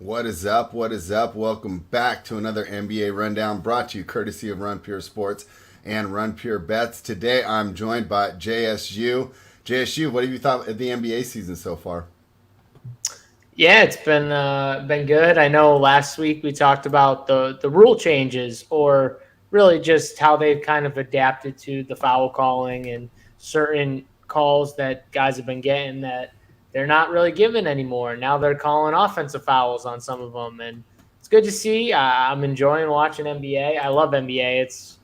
What is up? What is up? Welcome back to another NBA Rundown brought to you courtesy of Run Pure Sports and Run Pure Bets. Today I'm joined by JSU. JSU, what have you thought of the NBA season so far? Yeah, it's been good. I know last week we talked about the rule changes, or really just how they've kind of adapted to the foul calling and certain calls that guys have been getting that they're not really given anymore. Now they're calling offensive fouls on some of them, and it's good to see. I'm enjoying watching NBA. I love NBA. It's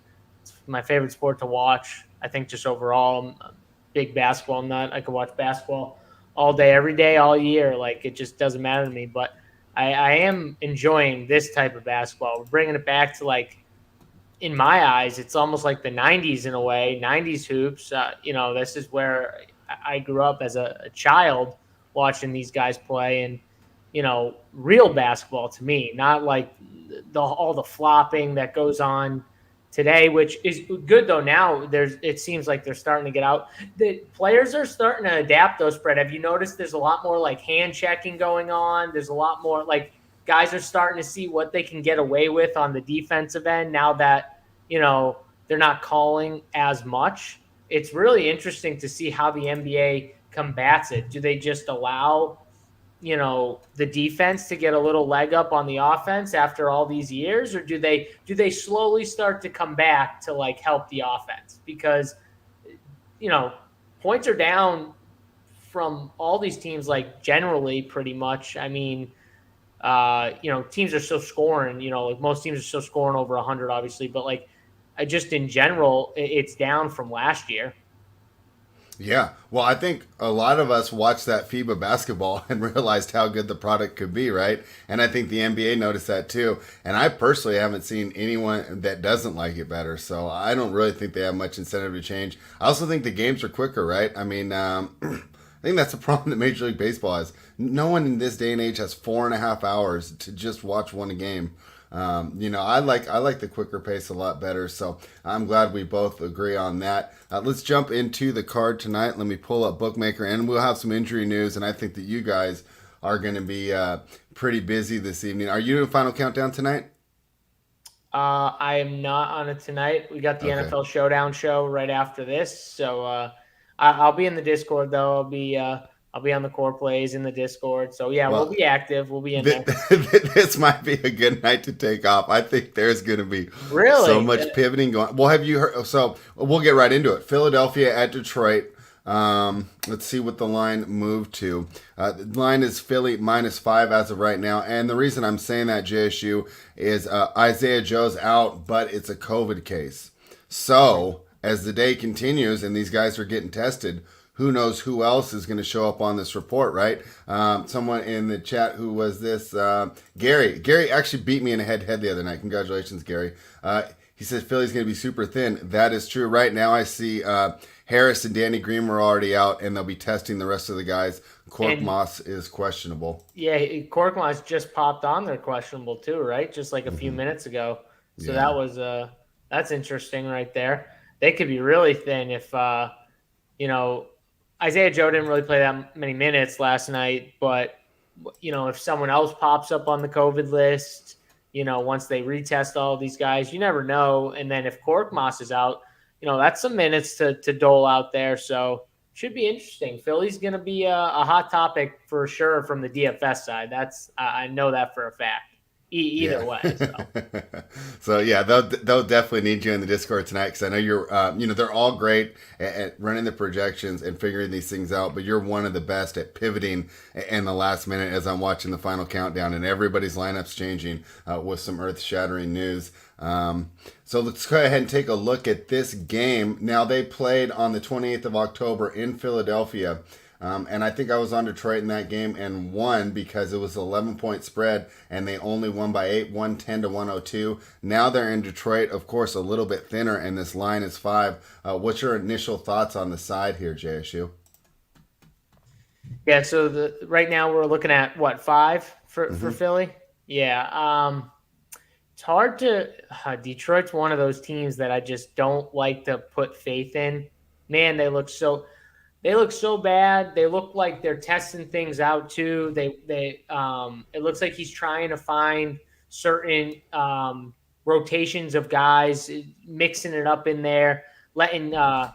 my favorite sport to watch. I think just overall, I'm a big basketball nut. I could watch basketball all day, every day, all year. Like it just doesn't matter to me. But I am enjoying this type of basketball. We're bringing it back to in my eyes, it's almost like the '90s in a way. '90s hoops. This is where I grew up as a child watching these guys play, and real basketball to me, not like all the flopping that goes on today, which is good though. Now it seems like they're starting to get out. The players are starting to adapt those spread. Have you noticed there's a lot more like hand checking going on? There's a lot more like guys are starting to see what they can get away with on the defensive end now that, they're not calling as much. It's really interesting to see how the NBA combats it. Do they just allow the defense to get a little leg up on the offense after all these years, or do they slowly start to come back to like help the offense? Because you know points are down from all these teams, like generally pretty much. I mean, teams are still scoring, like most teams are still scoring over 100 obviously, but like I just in general it's down from last year. Yeah, well, I think a lot of us watched that FIBA basketball and realized how good the product could be, right? And I think the NBA noticed that too. And I personally haven't seen anyone that doesn't like it better. So I don't really think they have much incentive to change. I also think the games are quicker, right? I mean, I think that's a problem that Major League Baseball has. No one in this day and age has 4.5 hours to just watch one game. I like the quicker pace a lot better. So I'm glad we both agree on that. Let's jump into the card tonight. Let me pull up Bookmaker, and we'll have some injury news. And I think that you guys are going to be pretty busy this evening. Are you doing Final Countdown tonight? I am not on it tonight. We got the Okay. NFL Showdown show right after this, so I'll be in the Discord though. I'll be on the core plays in the Discord. So yeah, we'll Well, be active. We'll be in th- there. this might be a good night to take off. I think there's going to be so Really? much pivoting going. Well, have you heard? So we'll get right into it. Philadelphia at Detroit. Let's see what the line moved to. The line is Philly -5 as of right now, and the reason I'm saying that, JSU, is Isaiah Joe's out, but it's a COVID case. So as the day continues and these guys are getting tested, who knows who else is going to show up on this report, right? Someone in the chat, who was this? Gary. Gary actually beat me in a head-to-head the other night. Congratulations, Gary. He says Philly's going to be super thin. That is true. Right now, I see Harris and Danny Green were already out, and they'll be testing the rest of the guys. Cork And Moss is questionable. yeah, Corkmaz just popped on there questionable too, right? Just like a few Hmm. minutes ago. So Yeah. that's interesting right there. They could be really thin if you know Isaiah Joe didn't really play that many minutes last night, but if someone else pops up on the COVID list, once they retest all these guys, you never know. And then if Korkmaz is out, that's some minutes to dole out there. So should be interesting. Philly's going to be a hot topic for sure from the DFS side. I know that for a fact. Yeah. Either way, so. So yeah, they'll definitely need you in the Discord tonight, because I know you're they're all great at running the projections and figuring these things out, but you're one of the best at pivoting in the last minute as I'm watching the final countdown and everybody's lineups changing with some earth shattering news. So let's go ahead and take a look at this game. Now, they played on the 28th of October in Philadelphia. And I think I was on Detroit in that game and won because it was an 11-point spread and they only won by 8, 110 to 102. Now they're in Detroit, of course, a little bit thinner, and this line is 5. What's your initial thoughts on the side here, JSU? Yeah, so the right now we're looking at what, 5 for Mm-hmm. Philly? Yeah. It's hard to Detroit's one of those teams that I just don't like to put faith in. Man, they look so They look so bad. They look like they're testing things out too. It looks like he's trying to find certain rotations of guys, mixing it up in there,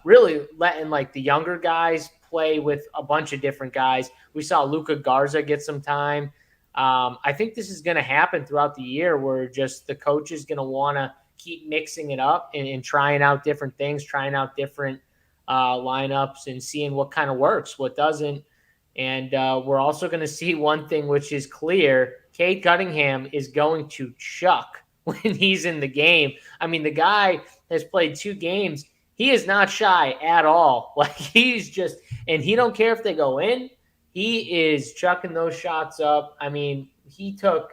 really letting like the younger guys play with a bunch of different guys. We saw Luka Garza get some time. I think this is going to happen throughout the year, where just the coach is going to want to keep mixing it up and trying out different things, trying out different lineups and seeing what kind of works, what doesn't. And we're also going to see one thing which is clear. Cade Cunningham is going to chuck when he's in the game. I mean, the guy has played 2 games. He is not shy at all. Like, he's just – and he don't care if they go in. He is chucking those shots up. I mean, he took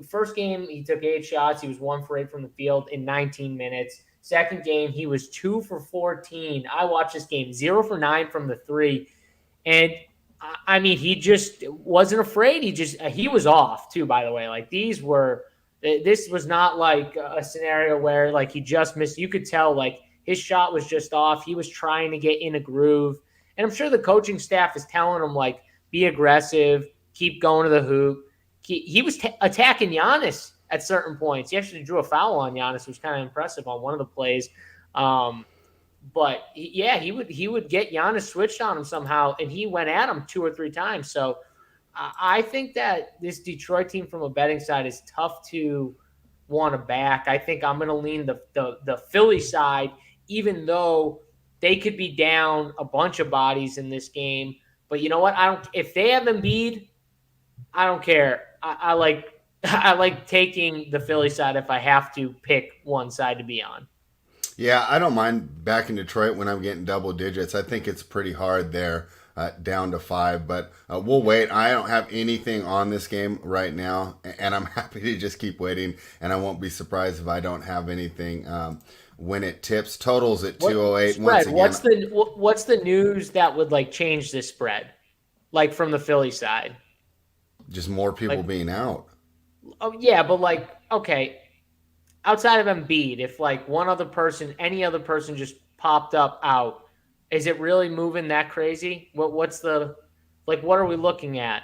first game, he took 8 shots. He was 1 for 8 from the field in 19 minutes. Second game, he was 2 for 14. I watched this game, 0 for 9 from the 3. And I mean, he just wasn't afraid. He was off too, by the way. Like, this was not like a scenario where like he just missed. You could tell like his shot was just off. He was trying to get in a groove. And I'm sure the coaching staff is telling him, like, be aggressive, keep going to the hoop. He was attacking Giannis at certain points. He actually drew a foul on Giannis, which was kind of impressive on one of the plays. But he would get Giannis switched on him somehow, and he went at him 2 or 3 times. So I think that this Detroit team from a betting side is tough to want to back. I think I'm going to lean the Philly side, even though they could be down a bunch of bodies in this game. But you know what? If they have Embiid, I don't care. I like taking the Philly side if I have to pick one side to be on. Yeah, I don't mind backing Detroit when I'm getting double digits. I think it's pretty hard there, down to 5, but we'll wait. I don't have anything on this game right now, and I'm happy to just keep waiting, and I won't be surprised if I don't have anything when it tips. Totals at 208. Spread. What's the news that would like change this spread, like from the Philly side? Just more people being out. Oh yeah, but like, okay, outside of Embiid, if like any other person just popped up out, is it really moving that crazy? What are we looking at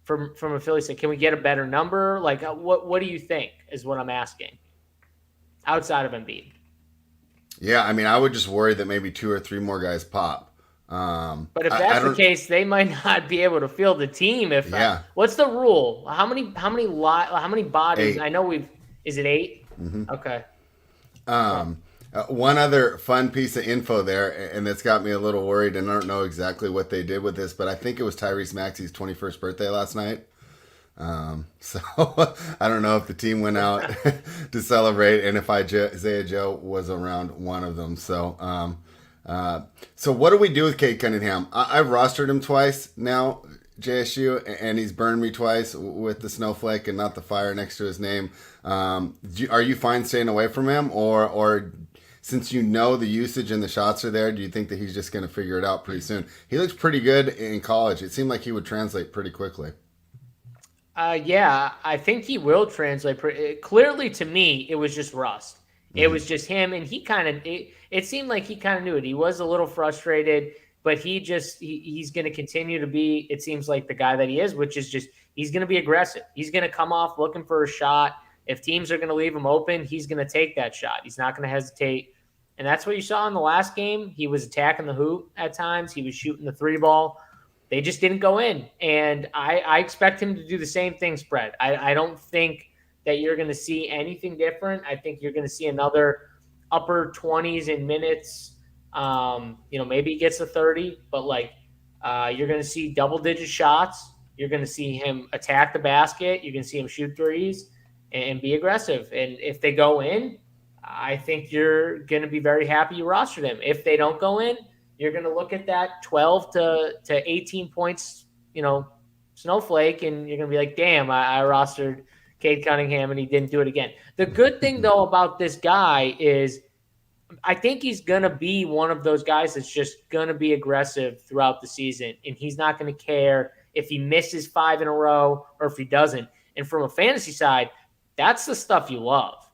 from a Philly side? Can we get a better number? Like, what do you think is what I'm asking outside of Embiid? Yeah, I mean, I would just worry that maybe 2 or 3 more guys pop. But if that's the case, they might not be able to field the team. What's the rule? How many bodies? 8. I know is it 8? Mm-hmm. Okay. One other fun piece of info there, and that's got me a little worried, and I don't know exactly what they did with this, but I think it was Tyrese Maxey's 21st birthday last night. So I don't know if the team went out to celebrate, and if Isaiah Joe was around one of them. So what do we do with Cade Cunningham? I've rostered him twice now, JSU, and he's burned me twice with the snowflake and not the fire next to his name. Are you fine staying away from him, or since you know the usage and the shots are there, do you think that he's just going to figure it out pretty soon? He looks pretty good in college. It seemed like he would translate pretty quickly. Yeah, I think he will translate. Clearly, to me, it was just rust. It was just him, and it seemed like he kind of knew it. He was a little frustrated, but he's going to continue to be, it seems like, the guy that he is, which is just, he's going to be aggressive. He's going to come off looking for a shot. If teams are going to leave him open, he's going to take that shot. He's not going to hesitate. And that's what you saw in the last game. He was attacking the hoop at times. He was shooting the 3 ball. They just didn't go in. And I expect him to do the same thing, spread. I don't think that you're going to see anything different. I think you're going to see another upper 20s in minutes. Maybe he gets to 30, but you're going to see double-digit shots. You're going to see him attack the basket. You're going to see him shoot threes and be aggressive. And if they go in, I think you're going to be very happy you rostered him. If they don't go in, you're going to look at that 12 to 18 points, snowflake, and you're going to be like, damn, I rostered Cade Cunningham and he didn't do it again. The good thing, though, about this guy is I think he's going to be one of those guys that's just going to be aggressive throughout the season, and he's not going to care if he misses 5 in a row or if he doesn't. And from a fantasy side, that's the stuff you love,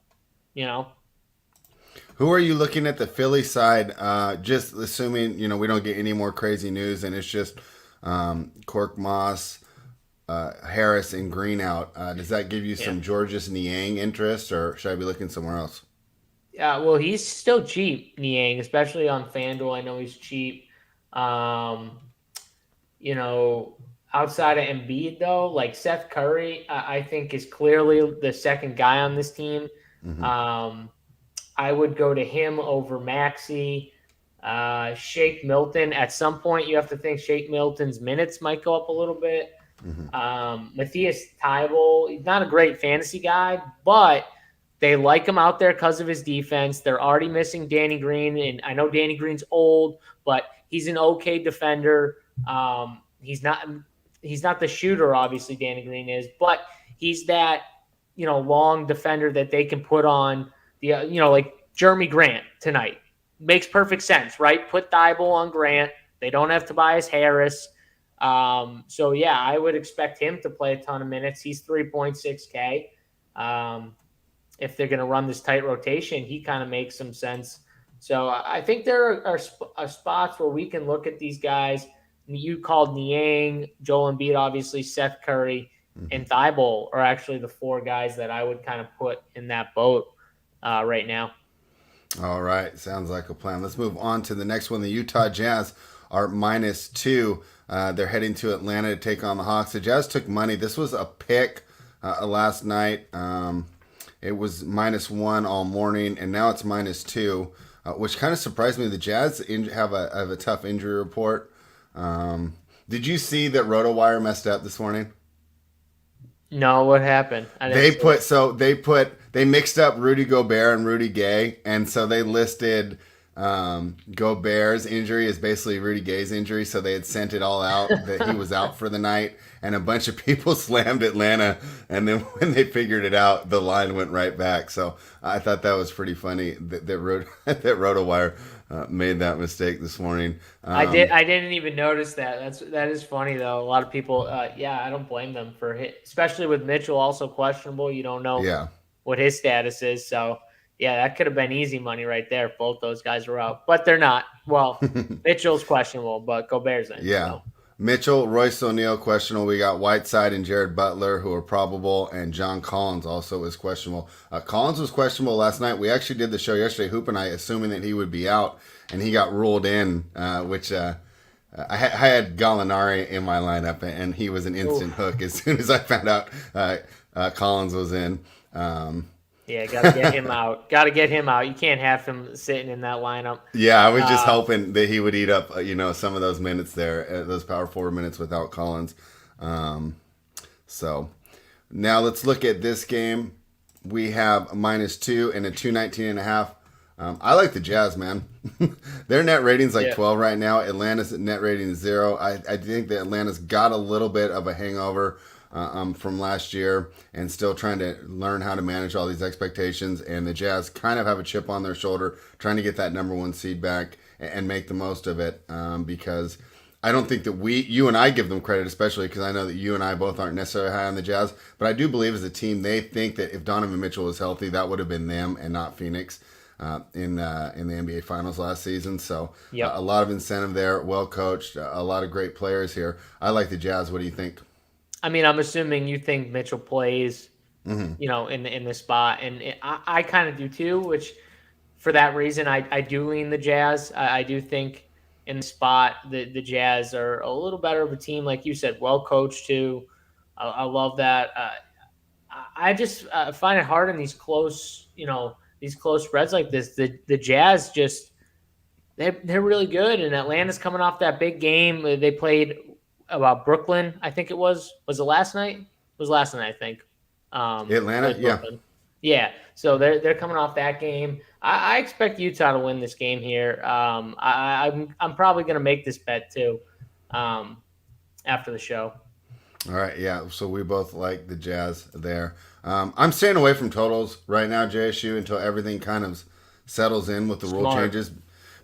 Who are you looking at the Philly side? Just assuming we don't get any more crazy news, and it's just Cork Moss, Harris, and Green out. Does that give you some Georges Niang interest, or should I be looking somewhere else? Yeah, well, he's still cheap, Niang, especially on FanDuel. I know he's cheap. Um, you know, outside of Embiid, though, like Seth Curry, I think is clearly the second guy on this team. Mm-hmm. I would go to him over Maxey. Shake Milton. At some point, you have to think Shake Milton's minutes might go up a little bit. Mm-hmm. Matthias Thybulle, he's not a great fantasy guy, but they like him out there because of his defense. They're already missing Danny Green, and I know Danny Green's old, but he's an okay defender. He's not the shooter, obviously Danny Green is, but he's that long defender that they can put on the like Jeremy Grant tonight. Makes perfect sense, right? Put Thybulle on Grant. They don't have Tobias Harris. So yeah, I would expect him to play a ton of minutes. He's 3.6K. If they're going to run this tight rotation, he kind of makes some sense. So I think there are spots where we can look at these guys. You called Niang, Joel Embiid, obviously, Seth Curry, and Thybulle are actually the four guys that I would kind of put in that boat right now. All right. Sounds like a plan. Let's move on to the next one. The Utah Jazz are -2. They're heading to Atlanta to take on the Hawks. The Jazz took money. This was a pick last night. It was -1 all morning, and now it's -2, which kind of surprised me. The Jazz have a tough injury report. Did you see that RotoWire messed up this morning? No, what happened? They mixed up Rudy Gobert and Rudy Gay, and so they listed Gobert's injury as basically Rudy Gay's injury. So they had sent it all out that he was out for the night, and a bunch of people slammed Atlanta. And then when they figured it out, the line went right back. So I thought that was pretty funny that RotoWire made that mistake this morning. I didn't even notice that. That is funny though. A lot of people, I don't blame them for hit, especially with Mitchell also questionable. You don't know what his status is. So yeah, that could have been easy money right there if both those guys were out, but they're not. Well, Mitchell's questionable, but Gobert's in. Yeah. So. Mitchell, Royce O'Neal questionable. We got Whiteside and Jared Butler who are probable, and John Collins also is questionable. Collins was questionable last night. We actually did the show yesterday, Hoop and I, assuming that he would be out, and he got ruled in, which I had Gallinari in my lineup, and he was an instant hook as soon as I found out Collins was in. Yeah, got to get him out. Got to get him out. You can't have him sitting in that lineup. Yeah, I was just hoping that he would eat up, some of those minutes there, those power forward minutes without Collins. So now let's look at this game. We have a -2 and a 219.5. I like the Jazz, man. Their net rating's 12 right now. Atlanta's net rating is 0. I think that Atlanta's got a little bit of a hangover from last year and still trying to learn how to manage all these expectations. And the Jazz kind of have a chip on their shoulder trying to get that number 1 seed back and make the most of it because I don't think that you and I give them credit, especially because I know that you and I both aren't necessarily high on the Jazz. But I do believe as a team, they think that if Donovan Mitchell was healthy, that would have been them and not Phoenix in the NBA Finals last season. So a lot of incentive there, well coached, a lot of great players here. I like the Jazz. What do you think? I mean, I'm assuming you think Mitchell plays, in this spot, and I kind of do too. Which, for that reason, I do lean the Jazz. I do think in the spot the Jazz are a little better of a team, like you said, well coached too. I love that. I just find it hard in these close, these close spreads like this. The Jazz just they're really good, and Atlanta's coming off that big game. They played about Brooklyn, I think it was. Was it last night? It was last night, I think. Atlanta, yeah. Yeah, so they're coming off that game. I expect Utah to win this game here. I'm probably going to make this bet too after the show. All right, yeah. So we both like the Jazz there. I'm staying away from totals right now, JSU, until everything kind of settles in with the rule changes.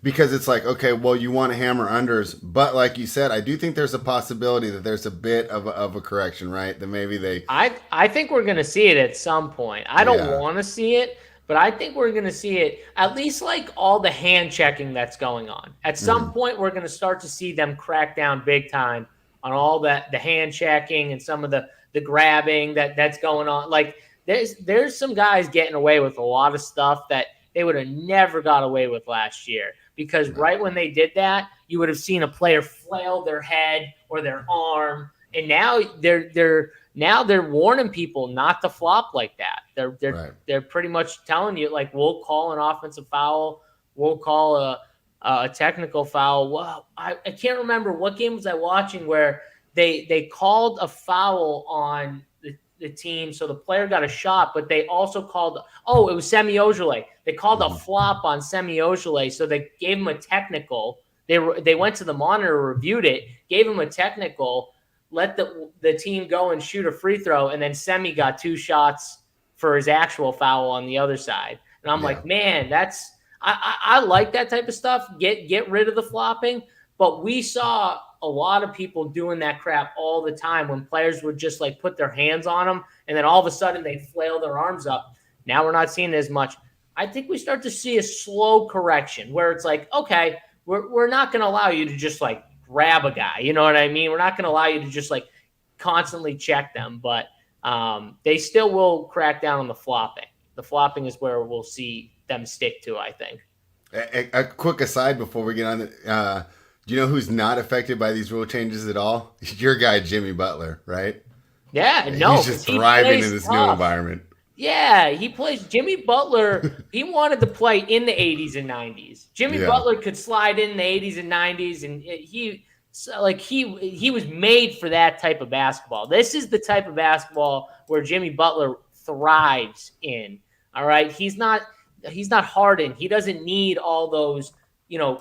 Because it's like, okay, well, you want to hammer unders, but like you said, I do think there's a possibility that there's a bit of a correction, right? That maybe they. I think we're going to see it at some point. I don't want to see it, but I think we're going to see it at least like all the hand checking that's going on. At some point, we're going to start to see them crack down big time on all that the hand checking and some of the grabbing that's going on. Like there's some guys getting away with a lot of stuff that they would have never got away with last year because right when they did that, you would have seen a player flail their head or their arm, and now they're warning people not to flop like that. They're pretty much telling you like we'll call an offensive foul, we'll call a technical foul. Well, I can't remember what game was I watching where they called a foul on the team, so the player got a shot, but they also called it was Semi Ojeleye. They called a flop on Semi Ojeleye, so they gave him a technical. They went to the monitor, reviewed it, gave him a technical, let the team go and shoot a free throw, and then Semi got 2 shots for his actual foul on the other side. And I'm like, man, I like that type of stuff. Get rid of the flopping. But we saw a lot of people doing that crap all the time when players would just like put their hands on them and then all of a sudden they flail their arms up. Now we're not seeing it as much. I think we start to see a slow correction where it's like, okay, we're not going to allow you to just like grab a guy. You know what I mean? We're not going to allow you to just like constantly check them, but they still will crack down on the flopping. The flopping is where we'll see them stick to, I think. A quick aside before we get on. Do you know who's not affected by these rule changes at all? Your guy, Jimmy Butler, right? Yeah, no. He's just thriving in this new environment. Yeah, he plays. Jimmy Butler, he wanted to play in the 80s and 90s. Jimmy Butler could slide in the 80s and 90s, and he was made for that type of basketball. This is the type of basketball where Jimmy Butler thrives in. All right, he's not hardened. He doesn't need all those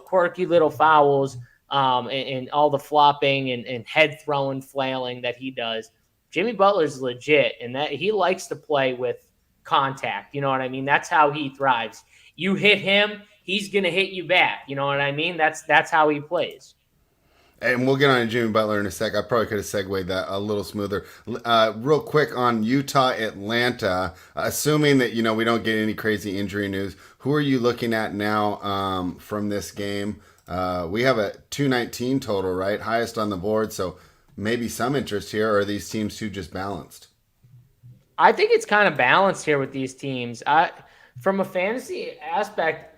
quirky little fouls and all the flopping and head throwing, flailing that he does. Jimmy Butler's legit, and that he likes to play with contact. You know what I mean? That's how he thrives. You hit him, he's gonna hit you back. You know what I mean? That's how he plays. And we'll get on to Jimmy Butler in a sec. I probably could have segued that a little smoother. Real quick on Utah, Atlanta. Assuming that we don't get any crazy injury news, who are you looking at now from this game? We have a 219 total, right? Highest on the board, so maybe some interest here. Or are these teams too just balanced? I think it's kind of balanced here with these teams. From a fantasy aspect,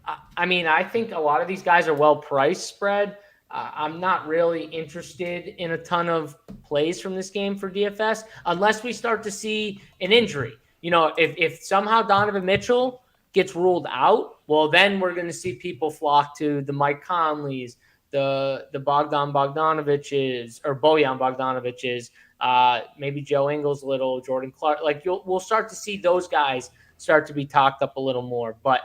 I think a lot of these guys are well priced spread. I'm not really interested in a ton of plays from this game for DFS unless we start to see an injury. If somehow Donovan Mitchell gets ruled out, well, then we're going to see people flock to the Mike Conleys, the Bojan Bogdanoviches, maybe Joe Ingles, Jordan Clark. We'll start to see those guys start to be talked up a little more. But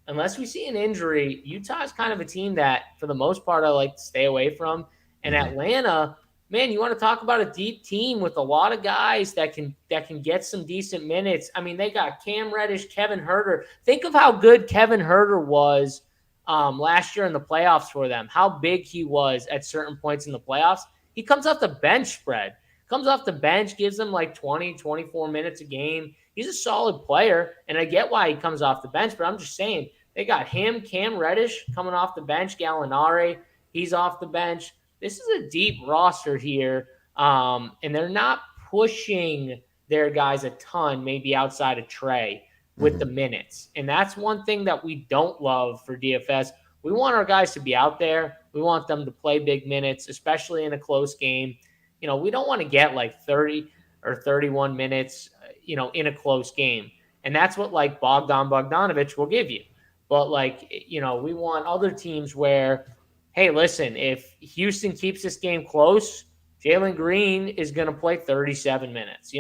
unless we see an injury, Utah is kind of a team that, for the most part, I like to stay away from. And Atlanta, man, you want to talk about a deep team with a lot of guys that can get some decent minutes. I mean, they got Cam Reddish, Kevin Huerter. Think of how good Kevin Huerter was last year in the playoffs for them, how big he was at certain points in the playoffs. He comes off the bench spread. Comes off the bench, gives them like 20, 24 minutes a game. He's a solid player, and I get why he comes off the bench, but I'm just saying, they got him, Cam Reddish coming off the bench, Gallinari, he's off the bench. This is a deep roster here, and they're not pushing their guys a ton, maybe outside of Trey with the minutes. And that's one thing that we don't love for DFS. We want our guys to be out there. We want them to play big minutes, especially in a close game. We don't want to get like 30 or 31 minutes, in a close game. And that's what like Bogdanovich will give you. But we want other teams where, hey, listen, if Houston keeps this game close, Jalen Green is going to play 37 minutes.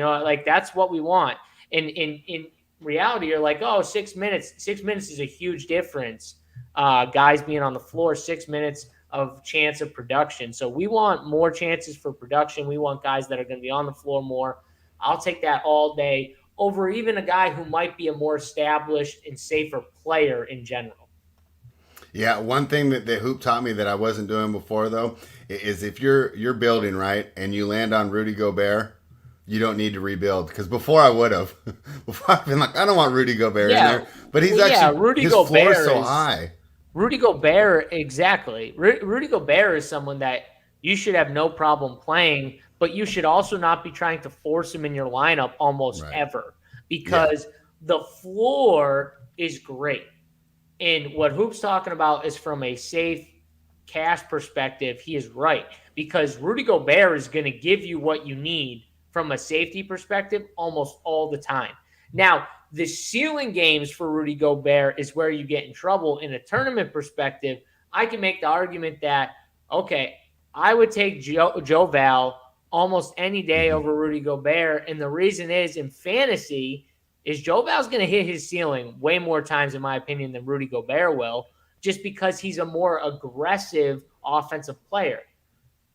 That's what we want. And in reality, you're like, 6 minutes. 6 minutes is a huge difference. Guys being on the floor, 6 minutes of chance of production. So we want more chances for production. We want guys that are going to be on the floor more. I'll take that all day over even a guy who might be a more established and safer player in general. Yeah, one thing that the hoop taught me that I wasn't doing before though is if you're building right and you land on Rudy Gobert, you don't need to rebuild. Because before I would have, before I've been like, I don't want Rudy Gobert in Yeah, there, but he's well, yeah. actually Rudy his floor is Gobert so is high. Rudy Gobert, exactly. Rudy Gobert is someone that you should have no problem playing, but you should also not be trying to force him in your lineup almost Right. ever Yeah. because the floor is great. And what Hoop's talking about is from a safe cash perspective, he is right because Rudy Gobert is going to give you what you need from a safety perspective almost all the time. Now, the ceiling games for Rudy Gobert is where you get in trouble. In a tournament perspective, I can make the argument that, okay, I would take Joe Val almost any day over Rudy Gobert. And the reason is in fantasy is Joe Val's going to hit his ceiling way more times, in my opinion, than Rudy Gobert will, just because he's a more aggressive offensive player.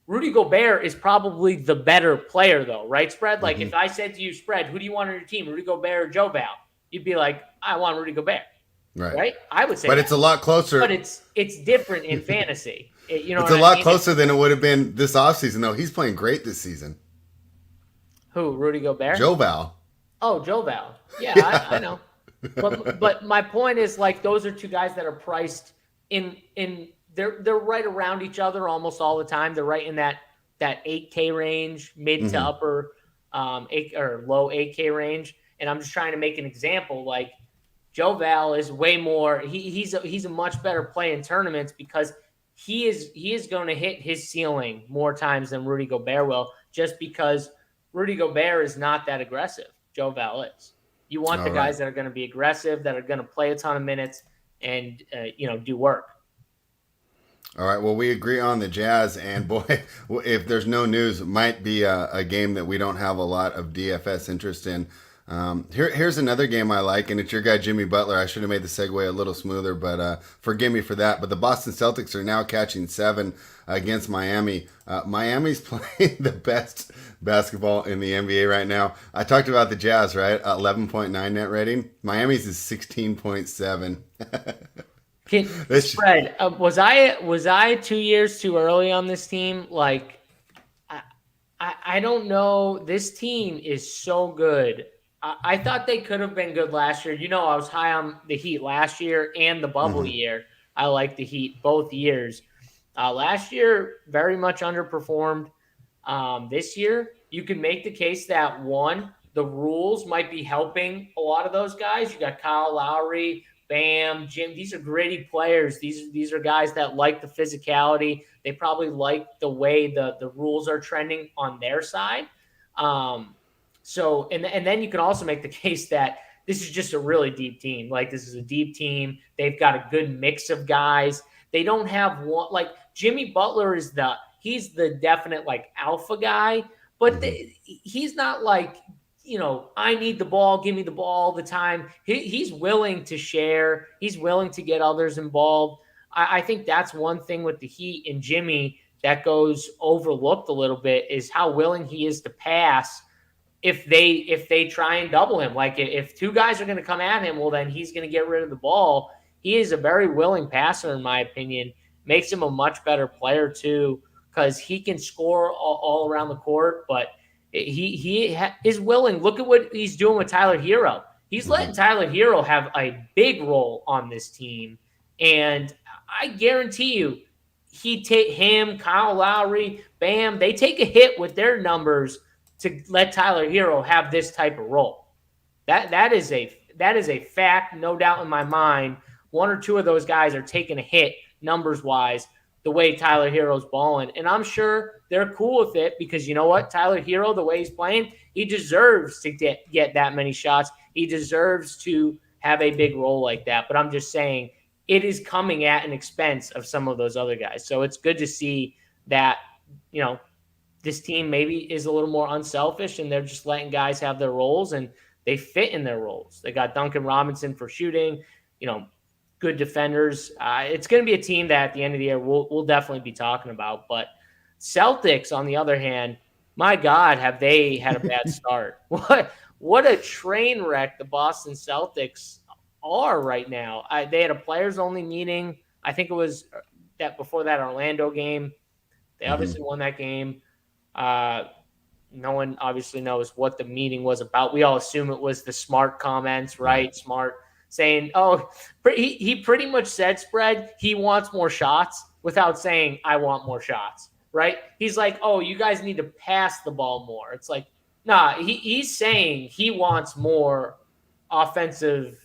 Rudy Gobert is probably the better player, though, right, Spread? Like, if I said to you, Spread, who do you want on your team, Rudy Gobert or Joe Val? You'd be like, I want Rudy Gobert, right? I would say But that. it's a lot closer. But it's different in fantasy. You know, it's a lot closer than it would have been this offseason, though. He's playing great this season. Who, Rudy Gobert? Joe Val. Oh, Joe Val. Yeah. I know. But my point is, like, those are two guys that are priced in they're right around each other almost all the time. They're right in that 8K range, mid to upper 8 or low 8K range. And I'm just trying to make an example. Like, Joe Val is way more. He's a much better play in tournaments because he is going to hit his ceiling more times than Rudy Gobert will, just because Rudy Gobert is not that aggressive. Joe Val is. You want the guys that are going to be aggressive, that are going to play a ton of minutes, and do work. All right. Well, we agree on the Jazz, and boy, if there's no news, it might be a game that we don't have a lot of DFS interest in. Here's another game I like, and it's your guy Jimmy Butler. I should have made the segue a little smoother, but forgive me for that. But the Boston Celtics are now catching 7 against Miami. Miami's playing the best basketball in the NBA right now. I talked about the Jazz, right? 11.9 net rating. Miami's is 16.7. Spread. Was I 2 years too early on this team? Like, I don't know. This team is so good. I thought they could have been good last year. I was high on the Heat last year and the bubble year. I like the Heat both years. Last year, very much underperformed. This year, you can make the case that, one, the rules might be helping a lot of those guys. You got Kyle Lowry, Bam, Jim. These are gritty players. These are guys that like the physicality. They probably like the way the rules are trending on their side. So then you can also make the case that this is just a really deep team. Like, this is a deep team. They've got a good mix of guys. They don't have one, like, Jimmy Butler he's the definite, like, alpha guy, but he's not like, I need the ball, give me the ball all the time. He's willing to share. He's willing to get others involved. I think that's one thing with the Heat and Jimmy that goes overlooked a little bit, is how willing he is to pass if they try and double him. Like, if two guys are going to come at him, well, then he's going to get rid of the ball. He is a very willing passer, in my opinion. Makes him a much better player, too, because he can score all around the court, but he is willing. Look at what he's doing with Tyler Hero. He's letting Tyler Hero have a big role on this team. And I guarantee you, he'd take him, Kyle Lowry, Bam. They take a hit with their numbers to let Tyler Hero have this type of role. That is a fact, no doubt in my mind. One or two of those guys are taking a hit numbers-wise the way Tyler Hero's balling. And I'm sure they're cool with it because, you know what? Tyler Hero, the way he's playing, he deserves to get that many shots. He deserves to have a big role like that. But I'm just saying it is coming at an expense of some of those other guys. So it's good to see that, this team maybe is a little more unselfish and they're just letting guys have their roles and they fit in their roles. They got Duncan Robinson for shooting, good defenders. It's going to be a team that at the end of the year we'll definitely be talking about. But Celtics, on the other hand, my God, have they had a bad start. What a train wreck the Boston Celtics are right now. They had a players-only meeting. I think it was that before that Orlando game. They obviously won that game. no one obviously knows what the meeting was about. We all assume it was the Smart comments, right? Smart saying, oh, he pretty much said, spread, he wants more shots without saying, I want more shots, right? He's like, oh, you guys need to pass the ball more. It's like, nah, he's saying he wants more offensive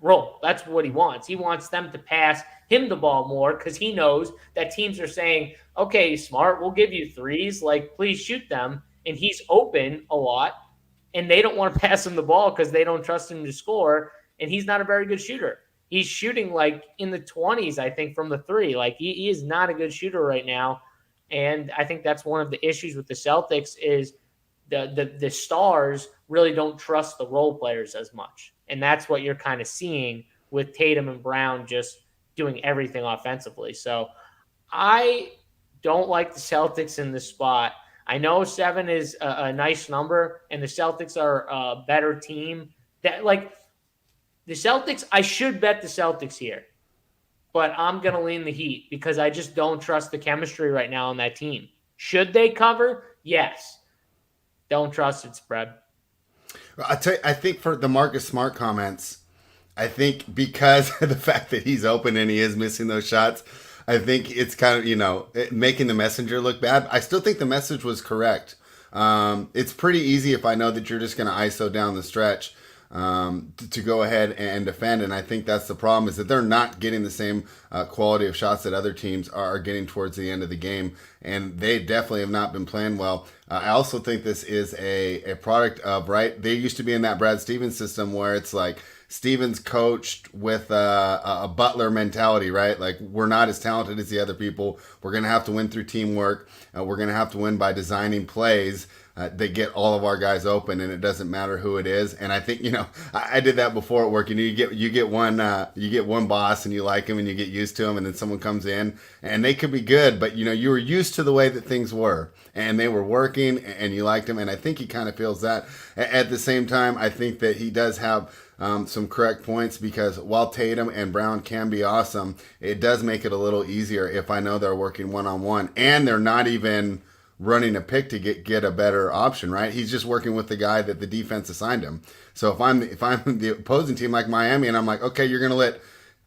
role. That's what he wants. He wants them to pass him the ball more because he knows that teams are saying, okay, Smart, we'll give you threes. Like, please shoot them. And he's open a lot. And they don't want to pass him the ball because they don't trust him to score. And he's not a very good shooter. He's shooting like in the 20s, I think, from the three. Like, he is not a good shooter right now. And I think that's one of the issues with the Celtics is the stars really don't trust the role players as much. And that's what you're kind of seeing with Tatum and Brown just doing everything offensively. So I don't like the Celtics in this spot. I know 7 is a nice number, and the Celtics are a better team. That like the Celtics, I should bet the Celtics here, but I'm going to lean the Heat because I just don't trust the chemistry right now on that team. Should they cover? Yes. Don't trust it, spread. I think for the Marcus Smart comments, I think because of the fact that he's open and he is missing those shots, I think it's kind of, making the messenger look bad. I still think the message was correct. It's pretty easy if I know that you're just going to ISO down the stretch to go ahead and defend. And I think that's the problem is that they're not getting the same quality of shots that other teams are getting towards the end of the game. And they definitely have not been playing well. I also think this is a product of, right, they used to be in that Brad Stevens system where it's like Stevens coached with a Butler mentality, right? Like, we're not as talented as the other people. We're going to have to win through teamwork. We're going to have to win by designing plays that get all of our guys open, and it doesn't matter who it is. And I think, I did that before at work. You get one boss and you like him and you get used to him, and then someone comes in and they could be good, but you were used to the way that things were and they were working and you liked him. And I think he kind of feels that. At the same time, I think that he does have some correct points because while Tatum and Brown can be awesome, it does make it a little easier if I know they're working one-on-one and they're not even running a pick to get a better option, right? He's just working with the guy that the defense assigned him. So if I'm the opposing team like Miami and I'm like, okay, you're going to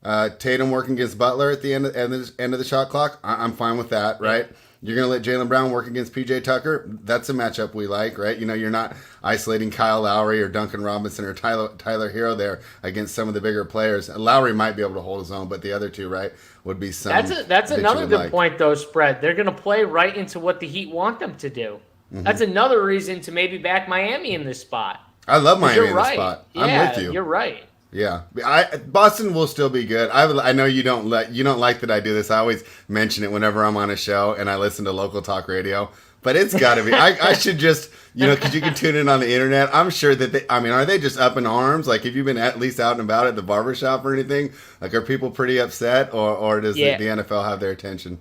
let Tatum work against Butler at the end of the shot clock, I'm fine with that, right? You're going to let Jalen Brown work against PJ Tucker. That's a matchup we like, right? You're not isolating Kyle Lowry or Duncan Robinson or Tyler Hero there against some of the bigger players. Lowry might be able to hold his own, but the other two, right, would be some. That's another good point, though, spread. They're going to play right into what the Heat want them to do. Mm-hmm. That's another reason to maybe back Miami in this spot. I love Miami in this spot. Yeah, I'm with you. You're right. Yeah, Boston will still be good. I know you don't like that I do this. I always mention it whenever I'm on a show and I listen to local talk radio. But it's got to be. I should just, because you can tune in on the internet. I'm sure that are they just up in arms? Like, have you been at least out and about at the barbershop or anything? Like, are people pretty upset or does the NFL have their attention?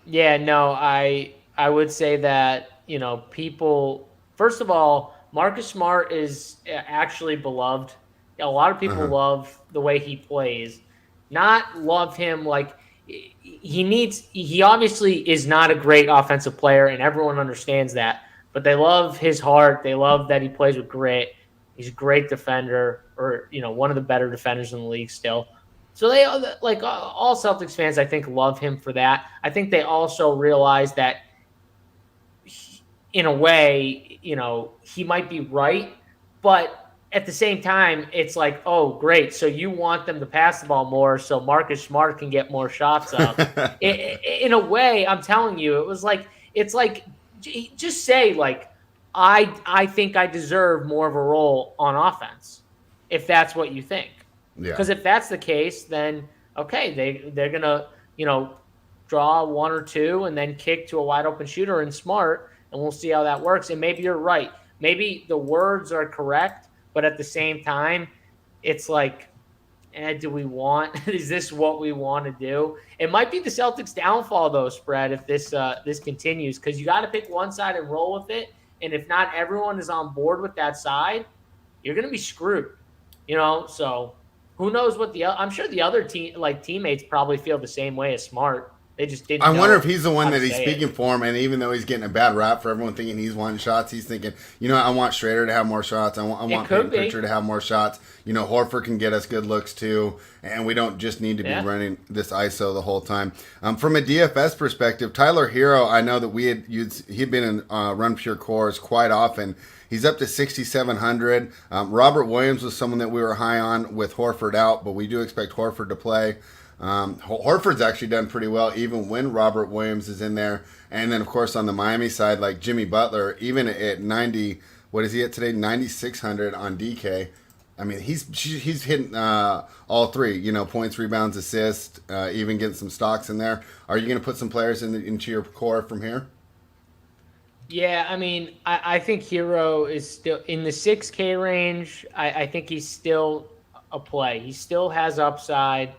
Yeah, no, I would say that, people, first of all, Marcus Smart is actually beloved. A lot of people love the way he plays. Not love him like he obviously is not a great offensive player, and everyone understands that. But they love his heart. They love that he plays with grit. He's a great defender, or one of the better defenders in the league still. So they like all Celtics fans, I think, love him for that. I think they also realize that in a way, he might be right, but at the same time, it's like, oh, great. So you want them to pass the ball more so Marcus Smart can get more shots up. In a way, I'm telling you, it's like, just say, like, I think I deserve more of a role on offense, if that's what you think. Because if that's the case, then, okay, they're going to, draw one or two and then kick to a wide open shooter and Smart, and we'll see how that works. And maybe you're right. Maybe the words are correct. But at the same time, it's like, do we want? Is this what we want to do? It might be the Celtics' downfall, though, spread, if this continues, because you got to pick one side and roll with it. And if not everyone is on board with that side, you're going to be screwed. So who knows what I'm sure the other teammates probably feel the same way as Smart. They just didn't I wonder know if he's the one how to that he's say speaking it. for him, and even though he's getting a bad rap for everyone thinking he's wanting shots, he's thinking, I want Schrader to have more shots. I It want Peyton could be. Pritchard to have more shots. Horford can get us good looks too, and we don't just need to be Yeah. running this ISO the whole time. From a DFS perspective, Tyler Hero, I know that he'd been in Run Pure Cores quite often. He's up to 6,700. Robert Williams was someone that we were high on with Horford out, but we do expect Horford to play. Horford's actually done pretty well even when Robert Williams is in there. And then, of course, on the Miami side, like Jimmy Butler, even at 90, what is he at today? 9,600 on DK. I mean, he's hitting all three, points, rebounds, assists, even getting some stocks in there. Are you going to put some players into your core from here? Yeah, I mean, I think Hero is still in the 6K range. I think he's still a play. He still has upside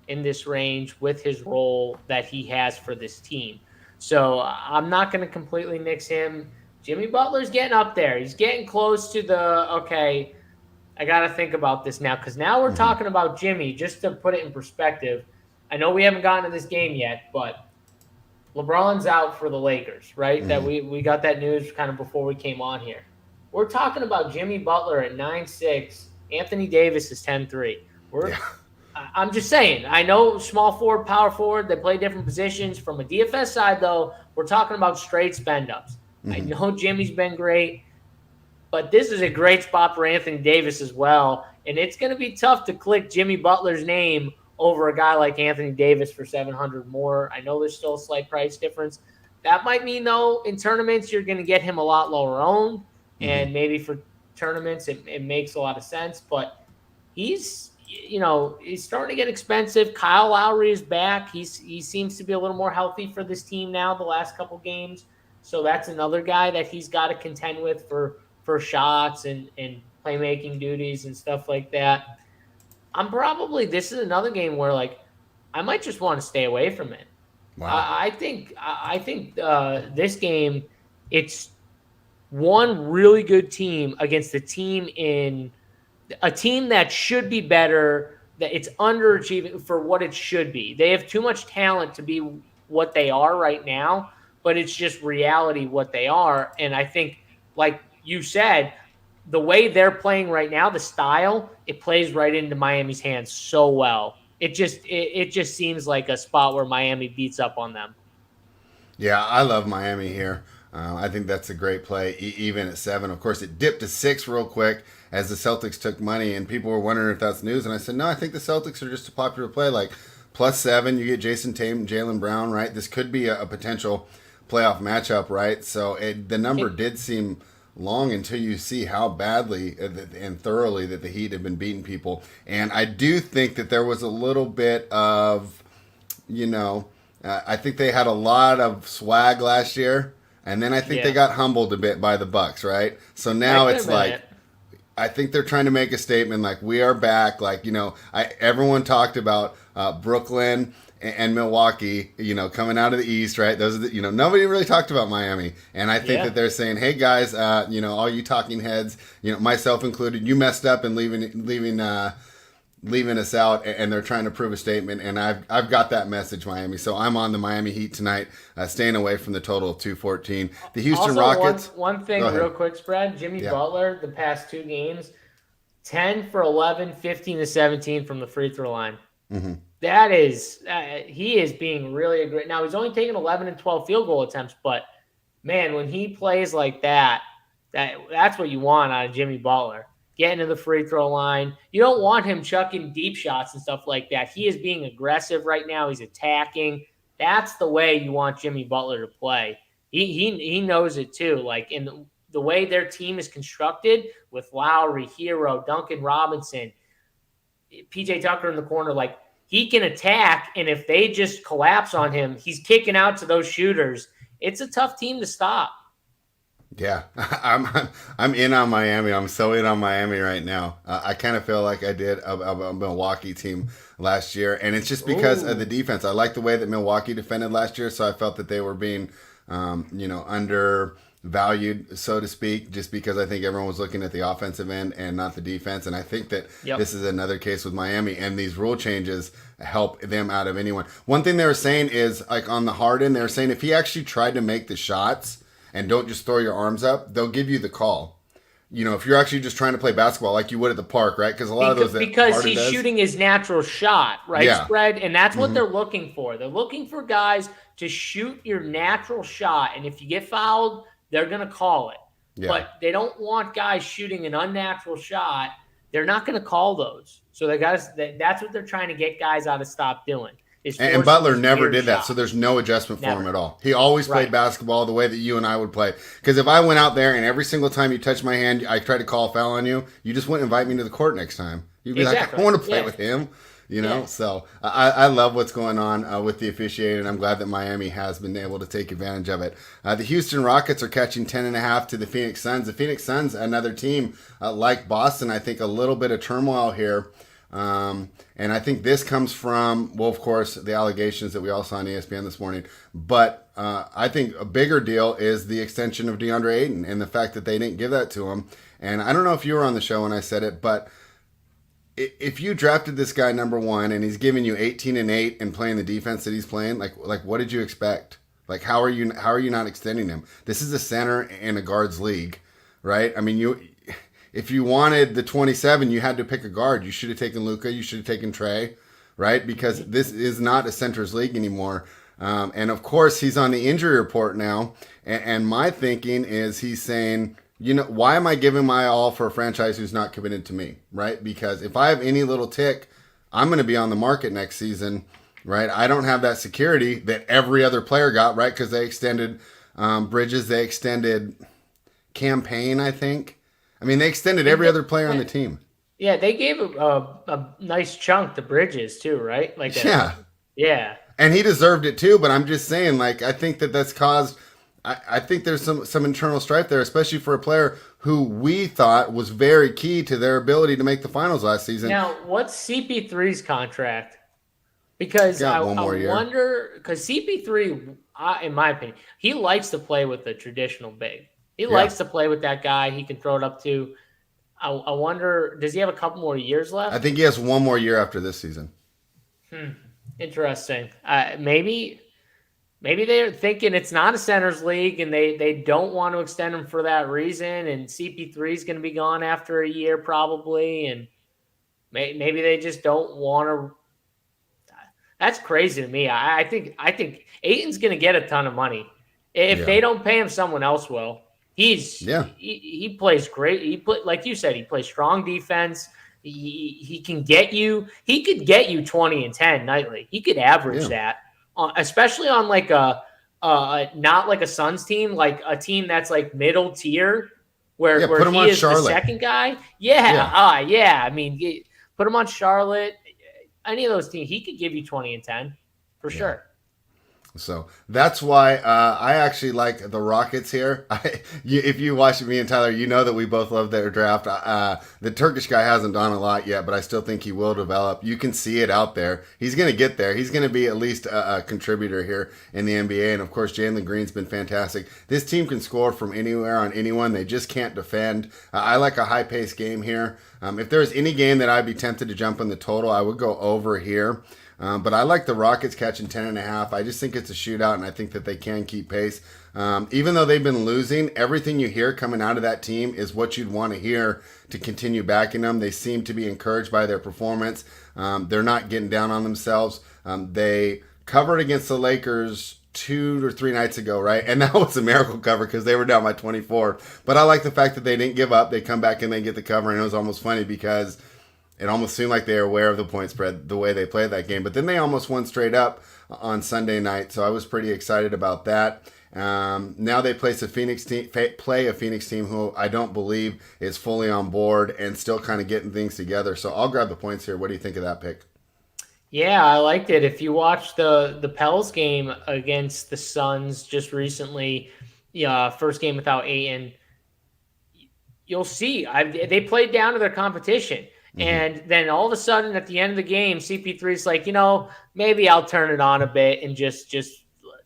in this range with his role that he has for this team. So I'm not going to completely nix him. Jimmy Butler's getting up there. He's getting close to okay, I got to think about this now, because now we're talking about Jimmy. Just to put it in perspective, I know we haven't gotten to this game yet, but LeBron's out for the Lakers, right? That we got that news kind of before we came on here. We're talking about Jimmy Butler at 9'6". Anthony Davis is 10'3". I'm just saying, I know small forward, power forward, they play different positions. From a DFS side, though, we're talking about straight spend-ups. I know Jimmy's been great, but this is a great spot for Anthony Davis as well. And it's going to be tough to click Jimmy Butler's name over a guy like Anthony Davis for 700 more. I know there's still a slight price difference. That might mean, though, in tournaments, you're going to get him a lot lower owned. And maybe for tournaments, it makes a lot of sense. But he's starting to get expensive. Kyle Lowry is back. He seems to be a little more healthy for this team now the last couple games. So that's another guy that he's got to contend with for shots and playmaking duties and stuff like that. This is another game where I might just want to stay away from it. Wow. I think this game, it's one really good team against a team that should be better, that it's underachieving for what it should be. They have too much talent to be what they are right now, but it's just reality what they are. And I think, like you said, the way they're playing right now, the style, it plays right into Miami's hands so well. It just seems like a spot where Miami beats up on them. Yeah, I love Miami here. I think that's a great play, even at 7. Of course, it dipped to 6 real quick as the Celtics took money, and people were wondering if that's news. And I said, no, I think the Celtics are just a popular play. Like, +7, you get Jason Tatum, Jaylen Brown, right? This could be a potential playoff matchup, right? So the number did seem long until you see how badly and thoroughly that the Heat have been beating people. And I do think that there was a little bit of, I think they had a lot of swag last year, and then I think they got humbled a bit by the Bucks, right? So now it's like, I think they're trying to make a statement like, we are back. Like, everyone talked about Brooklyn and Milwaukee, coming out of the East, right? Those are nobody really talked about Miami. And I think that they're saying, hey guys, all you talking heads, myself included, you messed up and leaving us out, and they're trying to prove a statement. And I've got that message, Miami. So I'm on the Miami Heat tonight, staying away from the total of 214. The Houston Rockets. One thing real quick, spread. Jimmy Butler, the past 2 games, 10 for 11, 15 to 17 from the free throw line. That is, he is being really great. Now, he's only taken 11 and 12 field goal attempts, but man, when he plays like that's what you want out of Jimmy Butler. Getting to the free throw line. You don't want him chucking deep shots and stuff like that. He is being aggressive right now. He's attacking. That's the way you want Jimmy Butler to play. He knows it too. Like, in the way their team is constructed with Lowry, Hero, Duncan Robinson, PJ Tucker in the corner, like, he can attack, and if they just collapse on him, he's kicking out to those shooters. It's a tough team to stop. Yeah, I'm in on Miami. I'm so in on Miami right now. I kind of feel like I did a Milwaukee team last year, and it's just because of the defense. I like the way that Milwaukee defended last year, so I felt that they were being, valued, so to speak, just because I think everyone was looking at the offensive end and not the defense. And I think that this is another case with Miami, and these rule changes help them out of anyone. One thing they were saying is, like on the Harden, they were saying if he actually tried to make the shots and don't just throw your arms up, they'll give you the call. If you're actually just trying to play basketball like you would at the park, right? Because a lot of those because he's shooting his natural shot, right, yeah. Spread, and that's what they're looking for. They're looking for guys to shoot your natural shot, and if you get fouled, they're going to call it. Yeah. But they don't want guys shooting an unnatural shot. They're not going to call those. So that's what they're trying to get guys out to stop doing. And Butler never did that, so there's no adjustment for him at all. He always played basketball the way that you and I would play. Because if I went out there and every single time you touched my hand, I tried to call a foul on you, you just wouldn't invite me to the court next time. You'd be like, I want to play with him. So I love what's going on with the officiating. I'm glad that Miami has been able to take advantage of it. The Houston Rockets are catching 10.5 to the Phoenix Suns. The Phoenix Suns, another team like Boston, I think a little bit of turmoil here. And I think this comes from, well, of course, the allegations that we all saw on ESPN this morning. But I think a bigger deal is the extension of DeAndre Ayton and the fact that they didn't give that to him. And I don't know if you were on the show when I said it, but if you drafted this guy number one and he's giving you 18-8 and playing the defense that he's playing, like what did you expect? Like how are you not extending him? This is a center and a guards league, right? I mean, if you wanted the 27, you had to pick a guard. You should have taken Luka. You should have taken Trey, right? Because this is not a centers league anymore. And of course, he's on the injury report now. And my thinking is he's saying, why am I giving my all for a franchise who's not committed to me, right? Because if I have any little tick, I'm going to be on the market next season, right? I don't have that security that every other player got, right? Because they extended Bridges, they extended Campaign, I think. I mean, they extended every other player on the team. Yeah, they gave a nice chunk to Bridges too, right? Yeah. And he deserved it too, but I'm just saying, I think that's caused. I think there's some internal strife there, especially for a player who we thought was very key to their ability to make the finals last season. Now, what's CP3's contract? Because I wonder, because CP3, in my opinion, he likes to play with the traditional big. He likes to play with that guy he can throw it up to. I wonder, does he have a couple more years left? I think he has one more year after this season. Interesting. Maybe they're thinking it's not a centers league and they don't want to extend him for that reason. And CP3 is going to be gone after a year probably. And maybe they just don't want to. That's crazy to me. I think Ayton's going to get a ton of money. If they don't pay him, someone else will. He plays great. Like you said, he plays strong defense. He can get you. He could get you 20 and 10 nightly. He could average that, especially on not like a Suns team, like a team that's like middle tier, where he is Charlotte. The second guy. I mean, put him on Charlotte. Any of those teams, he could give you 20 and 10 for sure. So that's why I actually like the Rockets here. If you watch me and Tyler, you know that we both love their draft. The Turkish guy hasn't done a lot yet, but I still think he will develop. You can see it out there. He's going to get there. He's going to be at least a contributor here in the NBA. And, of course, Jalen Green's been fantastic. This team can score from anywhere on anyone. They just can't defend. I like a high-paced game here. If there's any game that I'd be tempted to jump on the total, I would go over here. But I like the Rockets catching 10.5. I just think it's a shootout, and I think that they can keep pace. Even though they've been losing, everything you hear coming out of that team is what you'd want to hear to continue backing them. They seem to be encouraged by their performance. They're not getting down on themselves. They covered against the Lakers 2 or 3 nights ago, right? And that was a miracle cover because they were down by 24. But I like the fact that they didn't give up. They come back and they get the cover, and it was almost funny because it almost seemed like they were aware of the point spread the way they played that game. But then they almost won straight up on Sunday night, so I was pretty excited about that. Now they play a Phoenix team who I don't believe is fully on board and still kind of getting things together. So I'll grab the points here. What do you think of that pick? Yeah, I liked it. If you watch the Pels game against the Suns just recently, first game without Ayton, you'll see they played down to their competition. Mm-hmm. And then all of a sudden at the end of the game, CP3 is like, maybe I'll turn it on a bit and just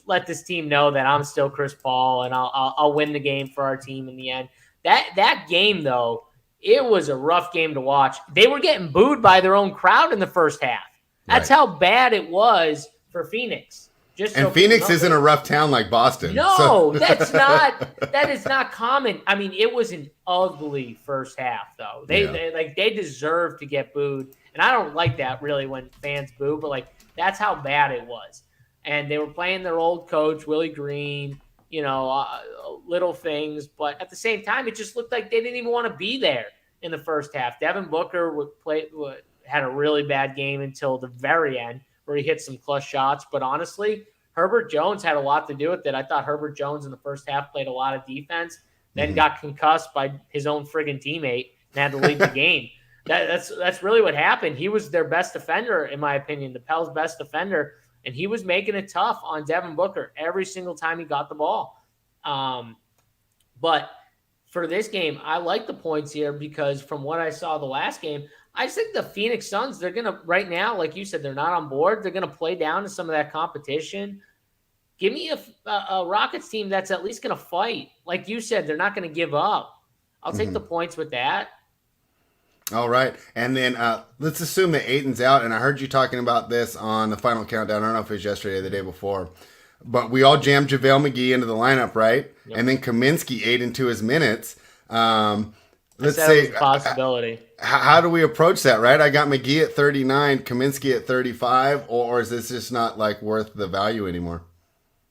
let this team know that I'm still Chris Paul and I'll win the game for our team in the end. That game though, it was a rough game to watch. They were getting booed by their own crowd in the first half. That's how bad it was for Phoenix. And Phoenix isn't a rough town like Boston. No, that is not common. I mean, it was an ugly first half though. They deserve to get booed. And I don't like that really when fans boo, but like that's how bad it was. And they were playing their old coach, Willie Green, little things, but at the same time it just looked like they didn't even want to be there in the first half. Devin Booker had a really bad game until the very end where he hit some clutch shots. But honestly, Herbert Jones had a lot to do with it. I thought Herbert Jones in the first half played a lot of defense, then got concussed by his own friggin' teammate and had to leave the game. That's really what happened. He was their best defender, in my opinion, the Pels' best defender, and he was making it tough on Devin Booker every single time he got the ball. But for this game, I like the points here because from what I saw the last game, I just think the Phoenix Suns, they're going to, right now, like you said, they're not on board. They're going to play down to some of that competition. Give me a Rockets team that's at least going to fight. Like you said, they're not going to give up. I'll take the points with that. All right. And then let's assume that Ayton's out. And I heard you talking about this on the Final Countdown. I don't know if it was yesterday or the day before. But we all jammed JaVale McGee into the lineup, right? Yep. And then Kaminsky ate into his minutes. Let's say a possibility. How do we approach that, right? I got McGee at 39, Kaminsky at 35, or is this just not like worth the value anymore?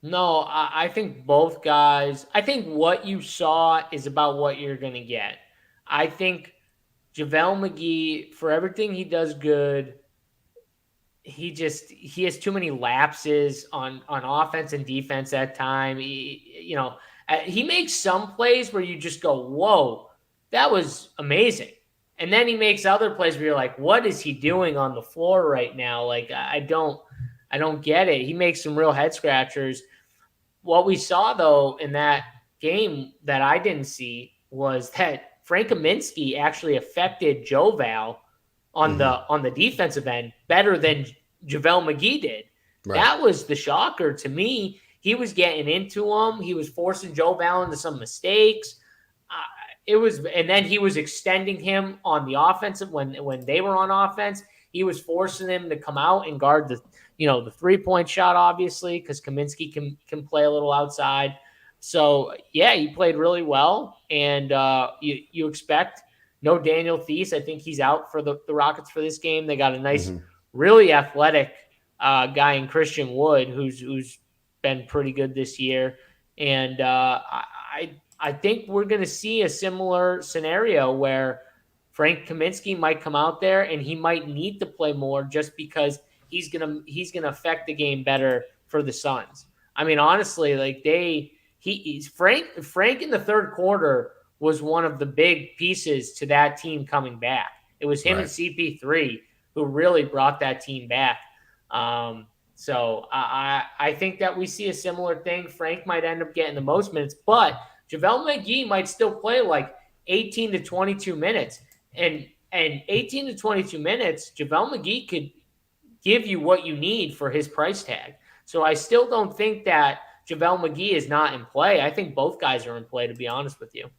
No, I think both guys. I think what you saw is about what you're going to get. I think JaVale McGee, for everything he does good, he has too many lapses on offense and defense at time. He makes some plays where you just go, whoa, that was amazing. And then he makes other plays where you're like, what is he doing on the floor right now? Like, I don't get it. He makes some real head scratchers. What we saw, though, in that game that I didn't see was that Frank Kaminsky actually affected JaVale on the defensive end better than JaVale McGee did. Right. That was the shocker to me. He was getting into him. He was forcing JaVale into some mistakes. And then he was extending him on the offensive when they were on offense. He was forcing him to come out and guard the 3-point shot, obviously, because Kaminsky can play a little outside. So yeah, he played really well, and you expect no Daniel Theis. I think he's out for the Rockets for this game. They got a nice, really athletic guy in Christian Wood, who's been pretty good this year, and I think we're going to see a similar scenario where Frank Kaminsky might come out there and he might need to play more just because he's gonna affect the game better for the Suns. I mean, honestly, like Frank in the third quarter was one of the big pieces to that team coming back. It was him and CP3 who really brought that team back. So I think that we see a similar thing. Frank might end up getting the most minutes, but JaVale McGee might still play like 18 to 22 minutes. And 18 to 22 minutes, JaVale McGee could give you what you need for his price tag. So I still don't think that JaVale McGee is not in play. I think both guys are in play, to be honest with you.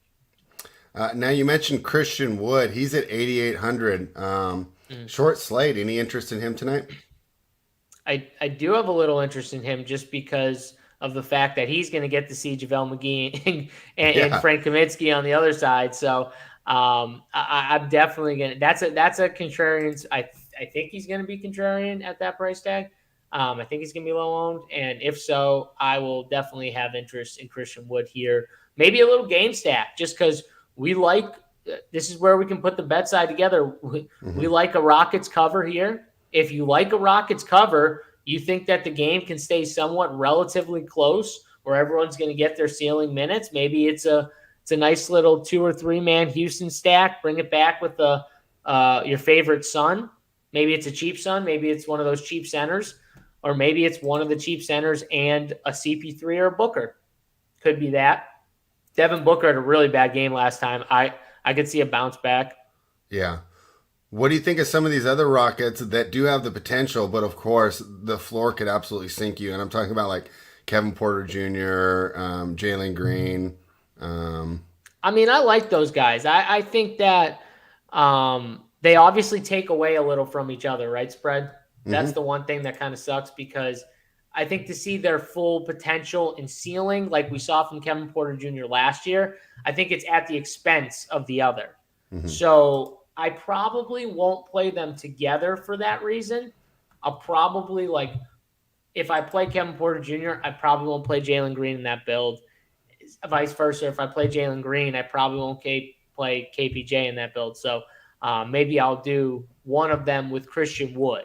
Now, you mentioned Christian Wood. He's at 8,800. Short slate. Any interest in him tonight? I do have a little interest in him just because of the fact that he's going to get to see JaVale McGee and Frank Kaminsky on the other side. So I'm definitely going to – that's a contrarian. I think he's going to be contrarian at that price tag. I think he's going to be low owned. And if so, I will definitely have interest in Christian Wood here. Maybe a little game stack just because we like – this is where we can put the bet side together. We like a Rockets cover here. If you like a Rockets cover, you think that the game can stay somewhat relatively close where everyone's going to get their ceiling minutes. Maybe it's a nice little 2 or 3 man Houston stack. Bring it back with your favorite Sun. Maybe it's a cheap Sun. Maybe it's one of those cheap centers. Or maybe it's one of the cheap centers and a CP3 or a Booker. Could be that. Devin Booker had a really bad game last time. I could see a bounce back. Yeah. What do you think of some of these other Rockets that do have the potential, but of course the floor could absolutely sink you? And I'm talking about like Kevin Porter Jr., Jalen Green. I mean, I like those guys. I think that they obviously take away a little from each other, right, Spread? That's the one thing that kind of sucks because I think to see their full potential and ceiling, like we saw from Kevin Porter Jr. last year, I think it's at the expense of the other. So I probably won't play them together for that reason. I'll probably, like, if I play Kevin Porter Jr., I probably won't play Jalen Green in that build. Vice versa, if I play Jalen Green, I probably won't play KPJ in that build. So maybe I'll do one of them with Christian Wood,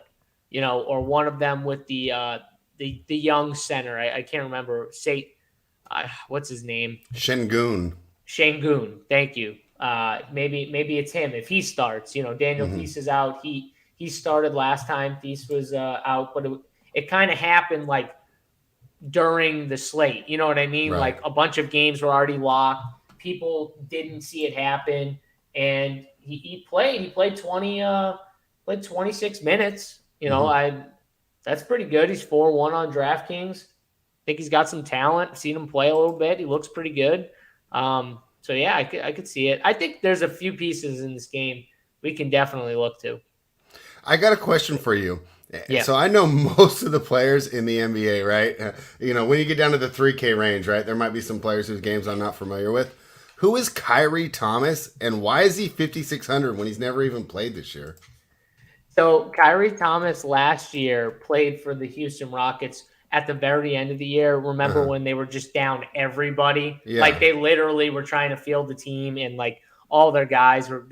or one of them with the young center. I can't remember. What's his name? Şengün. Thank you. Maybe it's him if he starts. Daniel Theis is out. He started last time. Theis was out, but it kind of happened like during the slate. You know what I mean? Right. Like a bunch of games were already locked. People didn't see it happen, and he played. He played 26 minutes. That's pretty good. He's 4-1 on DraftKings. I think he's got some talent. I've seen him play a little bit. He looks pretty good. So yeah, I could see it. I think there's a few pieces in this game we can definitely look to. I got a question for you. Yeah. So I know most of the players in the NBA, right? When you get down to the 3K range, right, there might be some players whose games I'm not familiar with. Who is Kyrie Thomas, and why is he 5,600 when he's never even played this year? So Kyrie Thomas last year played for the Houston Rockets at the very end of the year. Remember when they were just down everybody? Yeah. Like they literally were trying to field the team, and like all their guys were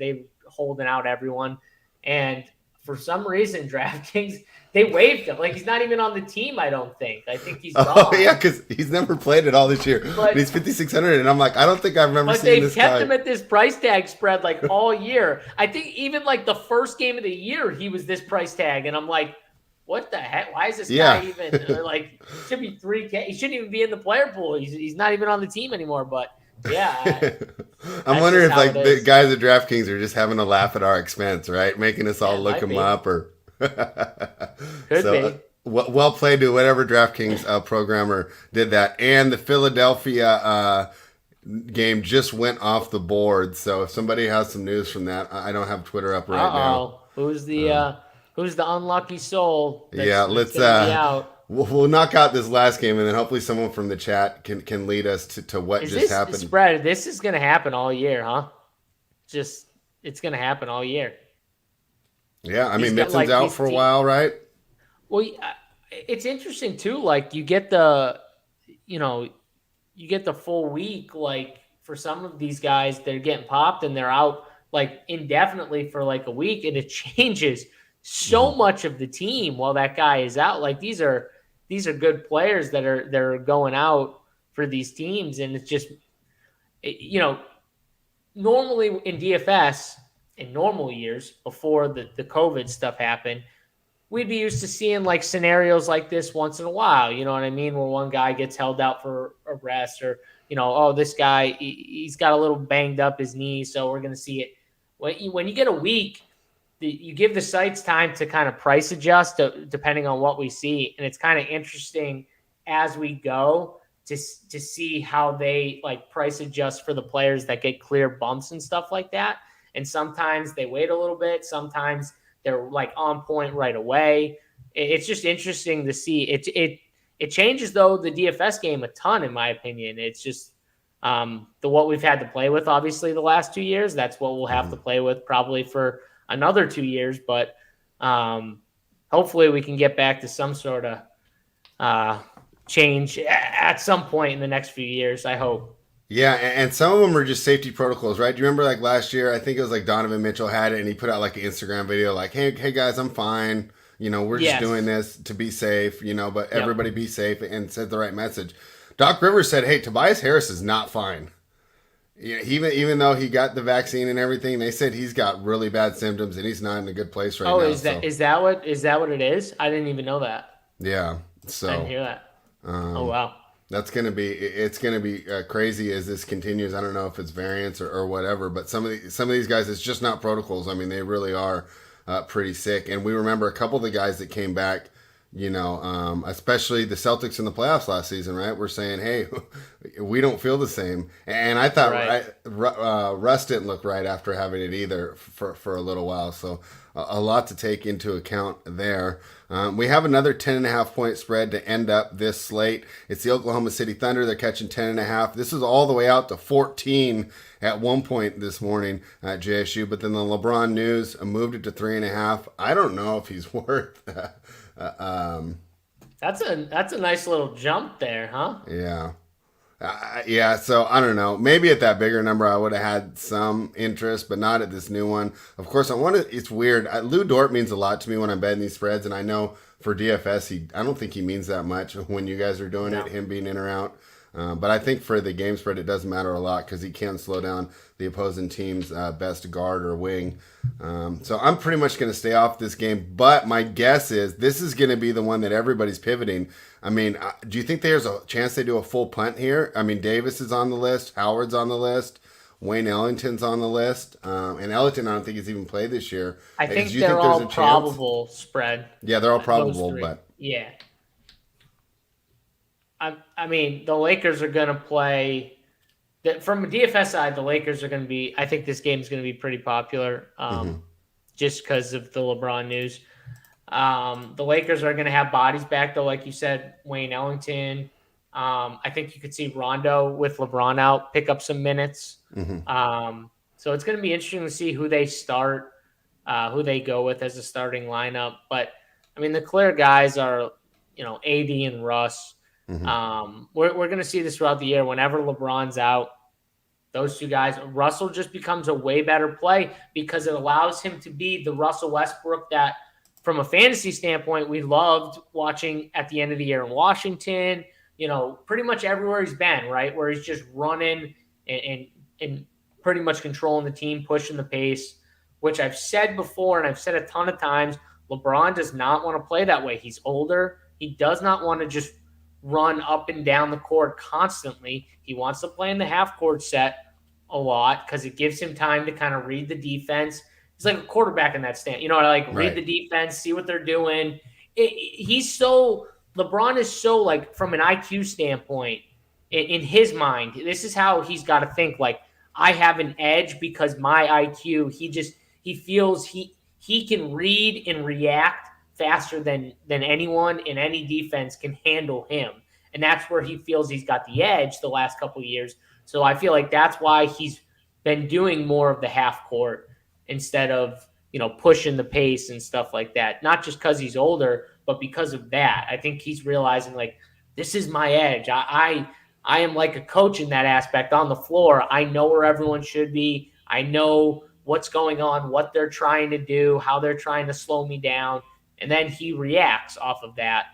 holding out everyone. And for some reason, DraftKings, they waived him. Like he's not even on the team, I don't think. I think he's gone. Oh yeah, because he's never played it all this year. But he's 5,600, and I'm like, I don't think I've ever seen this guy. But they kept him at this price tag spread like all year. I think even like the first game of the year, he was this price tag, and I'm like, what the heck? Why is this guy even like? Should be 3K. He shouldn't even be in the player pool. He's not even on the team anymore. But yeah, I'm wondering if like the guys at DraftKings are just having a laugh at our expense, right? Making us all look him up, or could be. Well played to whatever DraftKings programmer did that. And the Philadelphia game just went off the board. So if somebody has some news from that, I don't have Twitter up right now. Who's the unlucky soul? Let's we'll knock out this last game, and then hopefully someone from the chat can lead us to what just happened. Spread. This is going to happen all year, huh? It's going to happen all year. Yeah, I mean, Mitson's out for a while, right? Well, it's interesting too. Like you get the full week. Like for some of these guys, they're getting popped and they're out like indefinitely for like a week, and it changes so much of the team while that guy is out. Like these are good players that are going out for these teams, and it's just normally in DFS in normal years before the COVID stuff happened, we'd be used to seeing like scenarios like this once in a while. You know what I mean? Where one guy gets held out for a rest, or this guy he's got a little banged up his knee, so we're going to see it. When you get a week, you give the sites time to kind of price adjust depending on what we see. And it's kind of interesting as we go to see how they like price adjust for the players that get clear bumps and stuff like that. And sometimes they wait a little bit. Sometimes they're like on point right away. It's just interesting to see. It changes though the DFS game a ton, in my opinion. It's just what we've had to play with, obviously, the last 2 years. That's what we'll have to play with probably for another 2 years, but hopefully we can get back to some sort of change at some point in the next few years, I hope. Yeah, and some of them are just safety protocols, right? Do you remember like last year, I think it was like Donovan Mitchell had it, and he put out like an Instagram video like, hey guys, I'm fine. We're just doing this to be safe, but everybody be safe, and said the right message. Doc Rivers said, hey, Tobias Harris is not fine. Yeah, even though he got the vaccine and everything, they said he's got really bad symptoms and he's not in a good place right now. Is that what it is? I didn't even know that. Yeah, so I didn't hear that. Oh wow, it's gonna be crazy as this continues. I don't know if it's variants or whatever, but some of these guys, it's just not protocols. I mean, they really are pretty sick. And we remember a couple of the guys that came back Especially the Celtics in the playoffs last season, right? We're saying, hey, we don't feel the same. And I thought Right. Russ didn't look right after having it either for a little while. So a lot to take into account there. We have another 10.5 point spread to end up this slate. It's the Oklahoma City Thunder. They're catching 10.5. This is all the way out to 14 at one point this morning at JSU, but then the LeBron news moved it to 3.5. I don't know if he's worth that. That's a nice little jump there, huh? Yeah. Yeah, so I don't know. Maybe at that bigger number, I would have had some interest, but not at this new one. Of course, I want to. It's weird. Lou Dort means a lot to me when I'm betting these spreads, and I know for DFS, I don't think he means that much when you guys are doing it, him being in or out. But I think for the game spread, it doesn't matter a lot because he can slow down the opposing team's best guard or wing. So I'm pretty much going to stay off this game. But my guess is this is going to be the one that everybody's pivoting. I mean, do you think there's a chance they do a full punt here? I mean, Davis is on the list. Howard's on the list. Wayne Ellington's on the list. And Ellington, I don't think he's even played this year. I think Do you they're think there's all a chance? probable spread. Yeah, they're all Those probable, three. but Yeah. I mean, the Lakers are going to play. From a DFS side, the Lakers are going to be. I think this game is going to be pretty popular, just because of the LeBron news. The Lakers are going to have bodies back, though, like you said, Wayne Ellington. I think you could see Rondo with LeBron out pick up some minutes. So it's going to be interesting to see who they start, who they go with as a starting lineup. But I mean, the clear guys are, AD and Russ. We're going to see this throughout the year. Whenever LeBron's out, those two guys, Russell just becomes a way better play because it allows him to be the Russell Westbrook that, from a fantasy standpoint, we loved watching at the end of the year in Washington. Pretty much everywhere he's been, right, where he's just running and pretty much controlling the team, pushing the pace, which I've said before and I've said a ton of times. LeBron does not want to play that way. He's older. He does not want to just run up and down the court constantly. He wants to play in the half-court set a lot because it gives him time to kind of read the defense. He's like a quarterback in that stand. Read the defense, see what they're doing. LeBron is so, like, from an IQ standpoint, in his mind, this is how he's got to think. Like, I have an edge because my IQ, he feels he can read and react faster than anyone in any defense can handle him. And that's where he feels he's got the edge the last couple of years. So I feel like that's why he's been doing more of the half court instead of, pushing the pace and stuff like that. Not just because he's older, but because of that. I think he's realizing, like, this is my edge. I am like a coach in that aspect on the floor. I know where everyone should be. I know what's going on, what they're trying to do, how they're trying to slow me down. And then he reacts off of that.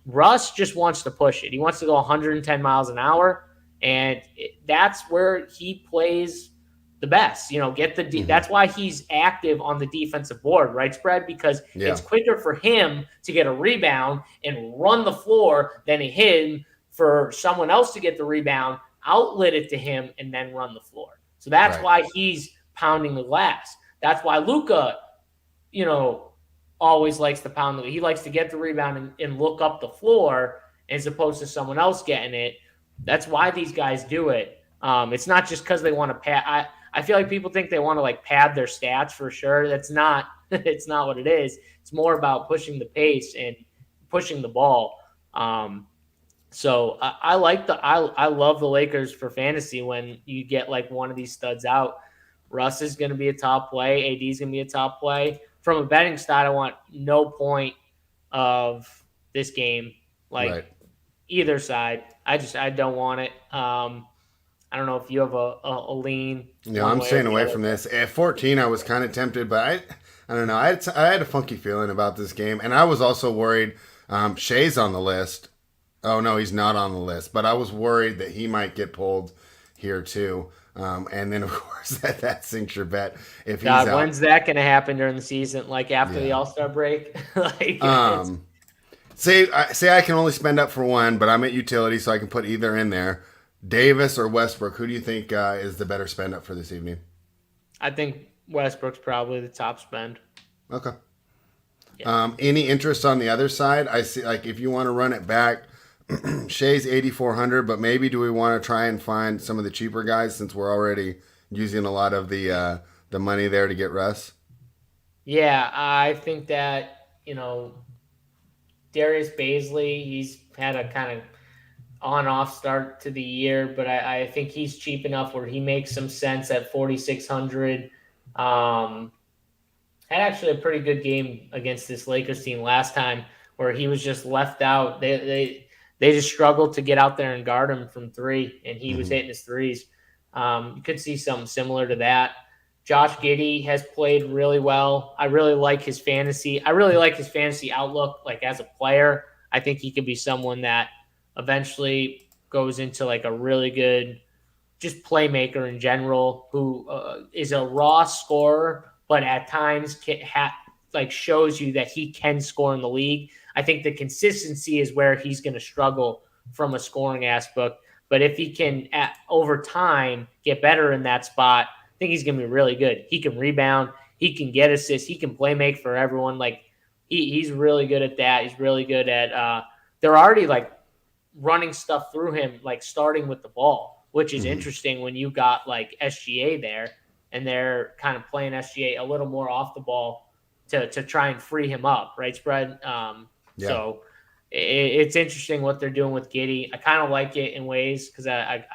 Russ just wants to push it. He wants to go 110 miles an hour, and that's where he plays the best. That's why he's active on the defensive board, right, Spread? Because it's quicker for him to get a rebound and run the floor than him for someone else to get the rebound, outlet it to him, and then run the floor. So that's why he's pounding the glass. That's why Luka, always likes to pound he likes to get the rebound and look up the floor as opposed to someone else getting it. That's why these guys do it. It's not just because they want to pad. I feel like people think they want to, like, pad their stats for sure. That's not it's not what it is. It's more about pushing the pace and pushing the ball. So I love the Lakers for fantasy when you get, like, one of these studs out. Russ is going to be a top play. AD is going to be a top play. From a betting side, I want no point of this game, either side. I don't want it. I don't know if you have a lean. Yeah, I'm staying away from this. At 14, I was kind of tempted, but I don't know. I had a funky feeling about this game, and I was also worried. Shea's on the list. Oh, no, he's not on the list, but I was worried that he might get pulled here too. And then, of course, that sinks your bet if he's out. When's that going to happen during the season? Like after the All-Star break? Say I can only spend up for one, but I'm at utility, so I can put either in there. Davis or Westbrook, who do you think is the better spend up for this evening? I think Westbrook's probably the top spend. Okay. Any interest on the other side? I see, like, if you want to run it back, Shea's 8,400, but maybe do we want to try and find some of the cheaper guys since we're already using a lot of the money there to get Russ? Yeah, I think that, Darius Baisley, he's had a kind of on-off start to the year, but I think he's cheap enough where he makes some sense at 4,600. Had actually a pretty good game against this Lakers team last time where he was just left out. They just struggled to get out there and guard him from three, and he was hitting his threes. You could see something similar to that. Josh Giddy has played really well. I really like his fantasy. I really like his fantasy outlook, like as a player. I think he could be someone that eventually goes into like a really good just playmaker in general who is a raw scorer, but at times shows you that he can score in the league. I think the consistency is where he's going to struggle from a scoring aspect. But if he can, over time, get better in that spot, I think he's going to be really good. He can rebound. He can get assists. He can play make for everyone. Like he's really good at that. He's really good at they're already like running stuff through him, like starting with the ball, which is interesting when you got like SGA there and they're kind of playing SGA a little more off the ball to try and free him up, right, Spread? So it's interesting what they're doing with Giddy. I kind of like it in ways because I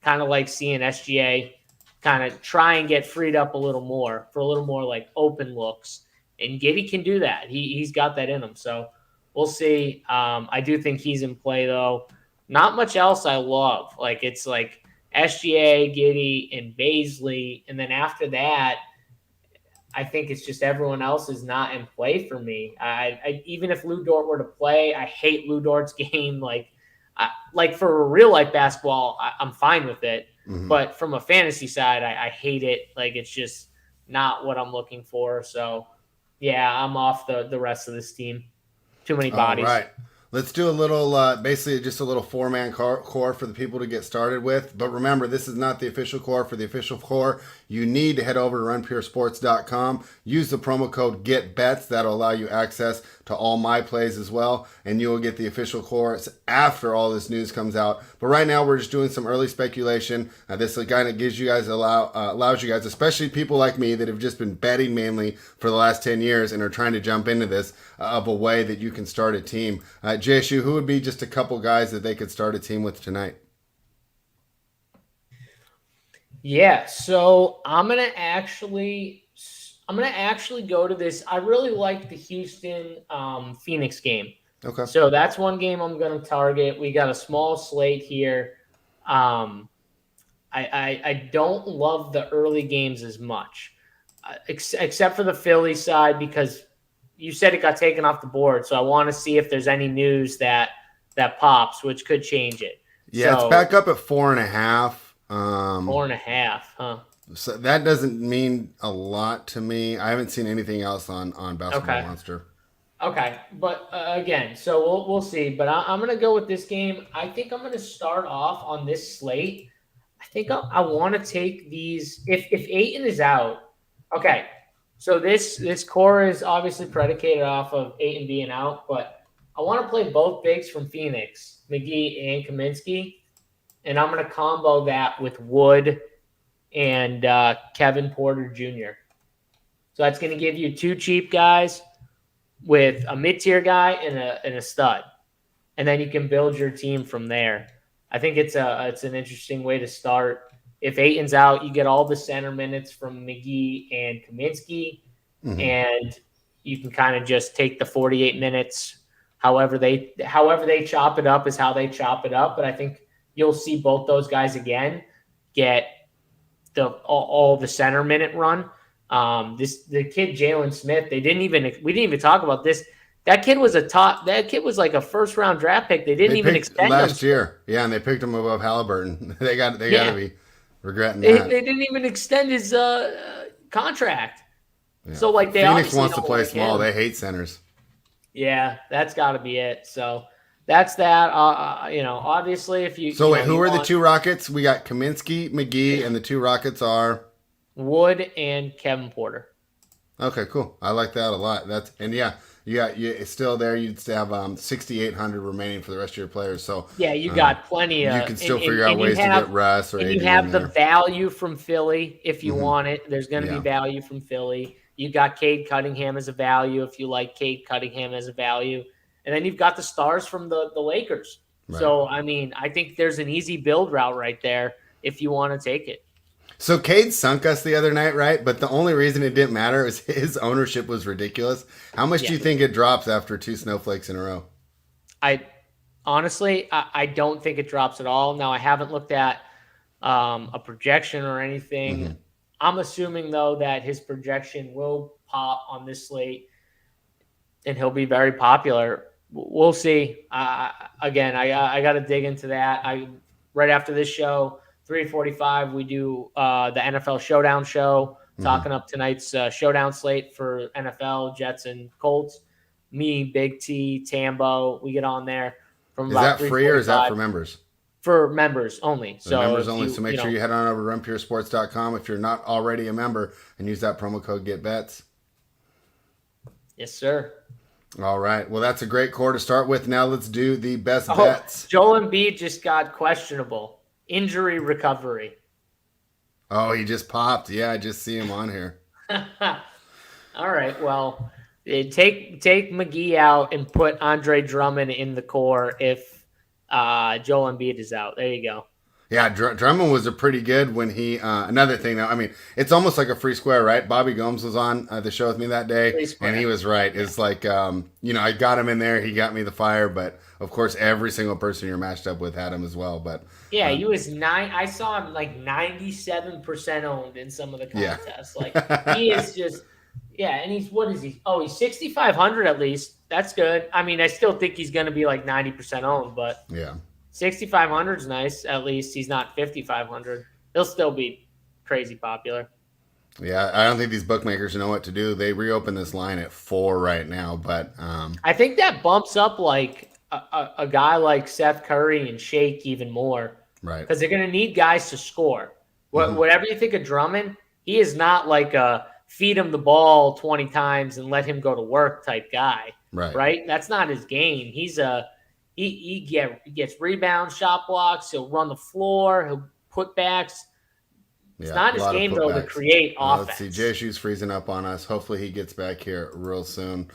kind of like seeing SGA kind of try and get freed up a little more for a little more like open looks. And Giddy can do that. He's got that in him. So we'll see. I do think he's in play, though. Not much else I love. Like, it's like SGA, Giddy, and Baisley. And then after that, I think it's just everyone else is not in play for me. I even if Lou Dort were to play, I hate Lou Dort's game. Like for real life basketball, I'm fine with it. But from a fantasy side, I hate it. Like, it's just not what I'm looking for. So, yeah, I'm off the rest of this team. Too many bodies. All right. Let's do a little, basically just a little four-man core for the people to get started with. But remember, this is not the official core. For the official core, you need to head over to runpuresports.com. Use the promo code GETBETS. That'll allow you access to all my plays as well. And you will get the official course after all this news comes out. But right now, we're just doing some early speculation. This kind of gives you guys, allows you guys, especially people like me that have just been betting mainly for the last 10 years and are trying to jump into this, of a way that you can start a team. JSU, who would be just a couple guys that they could start a team with tonight? Yeah, so I'm gonna actually go to this. I really like the Houston Phoenix game. Okay. So that's one game I'm gonna target. We got a small slate here. I don't love the early games as much, except for the Philly side because you said it got taken off the board, so I want to see if there's any news that pops, which could change it. Yeah, it's back up at 4.5. 4.5, huh? So that doesn't mean a lot to me. I haven't seen anything else on Basketball Monster. Okay, but again, so we'll see. But I'm going to go with this game. I think I'm going to start off on this slate. I think I want to take these. If Ayton is out, okay. So this core is obviously predicated off of Ayton being out, but I want to play both bigs from Phoenix, McGee and Kaminsky, and I'm going to combo that with Wood and Kevin Porter Jr. So that's going to give you two cheap guys with a mid-tier guy and a stud, and then you can build your team from there. I think it's an interesting way to start. If Ayton's out, you get all the center minutes from McGee and Kaminsky, and you can kind of just take the 48 minutes. However they chop it up is how they chop it up. But I think you'll see both those guys again get all the center minute run. The kid Jalen Smith, we didn't even talk about this. That kid was like a first round draft pick. They didn't even extend him last year. Yeah, and they picked him above Halliburton. They got to be regretting that. They didn't even extend his contract. Yeah. So like Phoenix wants to play small. They hate centers. Yeah, that's got to be it. So that's that. Obviously, if you. So wait, who are the two Rockets? We got Kaminsky, McGee, and the two Rockets are Wood and Kevin Porter. Okay, cool. I like that a lot. It's still there. You'd still have 6,800 remaining for the rest of your players. So Yeah, you got plenty you of. can still figure out ways to get Russ or And AD you in have the there. value from Philly if you want it. There's going to be Yeah. value from Philly. You got Cade Cunningham as a value if you like Cade Cunningham as a value. And then you've got the stars from the Lakers. Right. So, I mean, I think there's an easy build route right there if you want to take it. So Cade sunk us the other night, right? But the only reason it didn't matter is his ownership was ridiculous. How much do you think it drops after 2 snowflakes in a row? Honestly, I don't think it drops at all. Now, I haven't looked at a projection or anything. I'm assuming, though, that his projection will pop on this slate and he'll be very popular. We'll see. Again, I got to dig into that. Right after this show, 3:45, we do the NFL Showdown show, talking up tonight's Showdown slate for NFL, Jets, and Colts. Me, Big T, Tambo, we get on there. Is that free or is that for members? For members only. So members only. So make sure you head on over to runpuresports.com if you're not already a member and use that promo code GetBets. Yes, sir. All right. Well, that's a great core to start with. Now let's do the best bets. Joel Embiid just got questionable. Injury recovery. Oh, he just popped. Yeah, I just see him on here. All right. Well, take McGee out and put Andre Drummond in the core if Joel Embiid is out. There you go. Yeah, Drummond was a pretty good when he. Another thing, though, I mean, it's almost like a free square, right? Bobby Gomes was on the show with me that day, and he was right. It's like, I got him in there. He got me the fire, but of course, every single person you're matched up with had him as well. But yeah, he was I saw him like 97% owned in some of the contests. Yeah. Like he is just. Yeah, and what is he? Oh, he's 6,500 at least. That's good. I mean, I still think he's going to be like 90% owned, but yeah. 6,500 is nice. At least he's not 5,500. He'll still be crazy popular. Yeah, I don't think these bookmakers know what to do. They reopen this line at 4 right now, but I think that bumps up like a guy like Seth Curry and Shake even more, right? Because they're going to need guys to score. Whatever you think of Drummond, he is not like a feed him the ball 20 times and let him go to work type guy, right? That's not his game. He's He gets rebounds, shot blocks. He'll run the floor. He'll put backs. It's not his game, though, to create offense. Let's see. JSU's freezing up on us. Hopefully he gets back here real soon.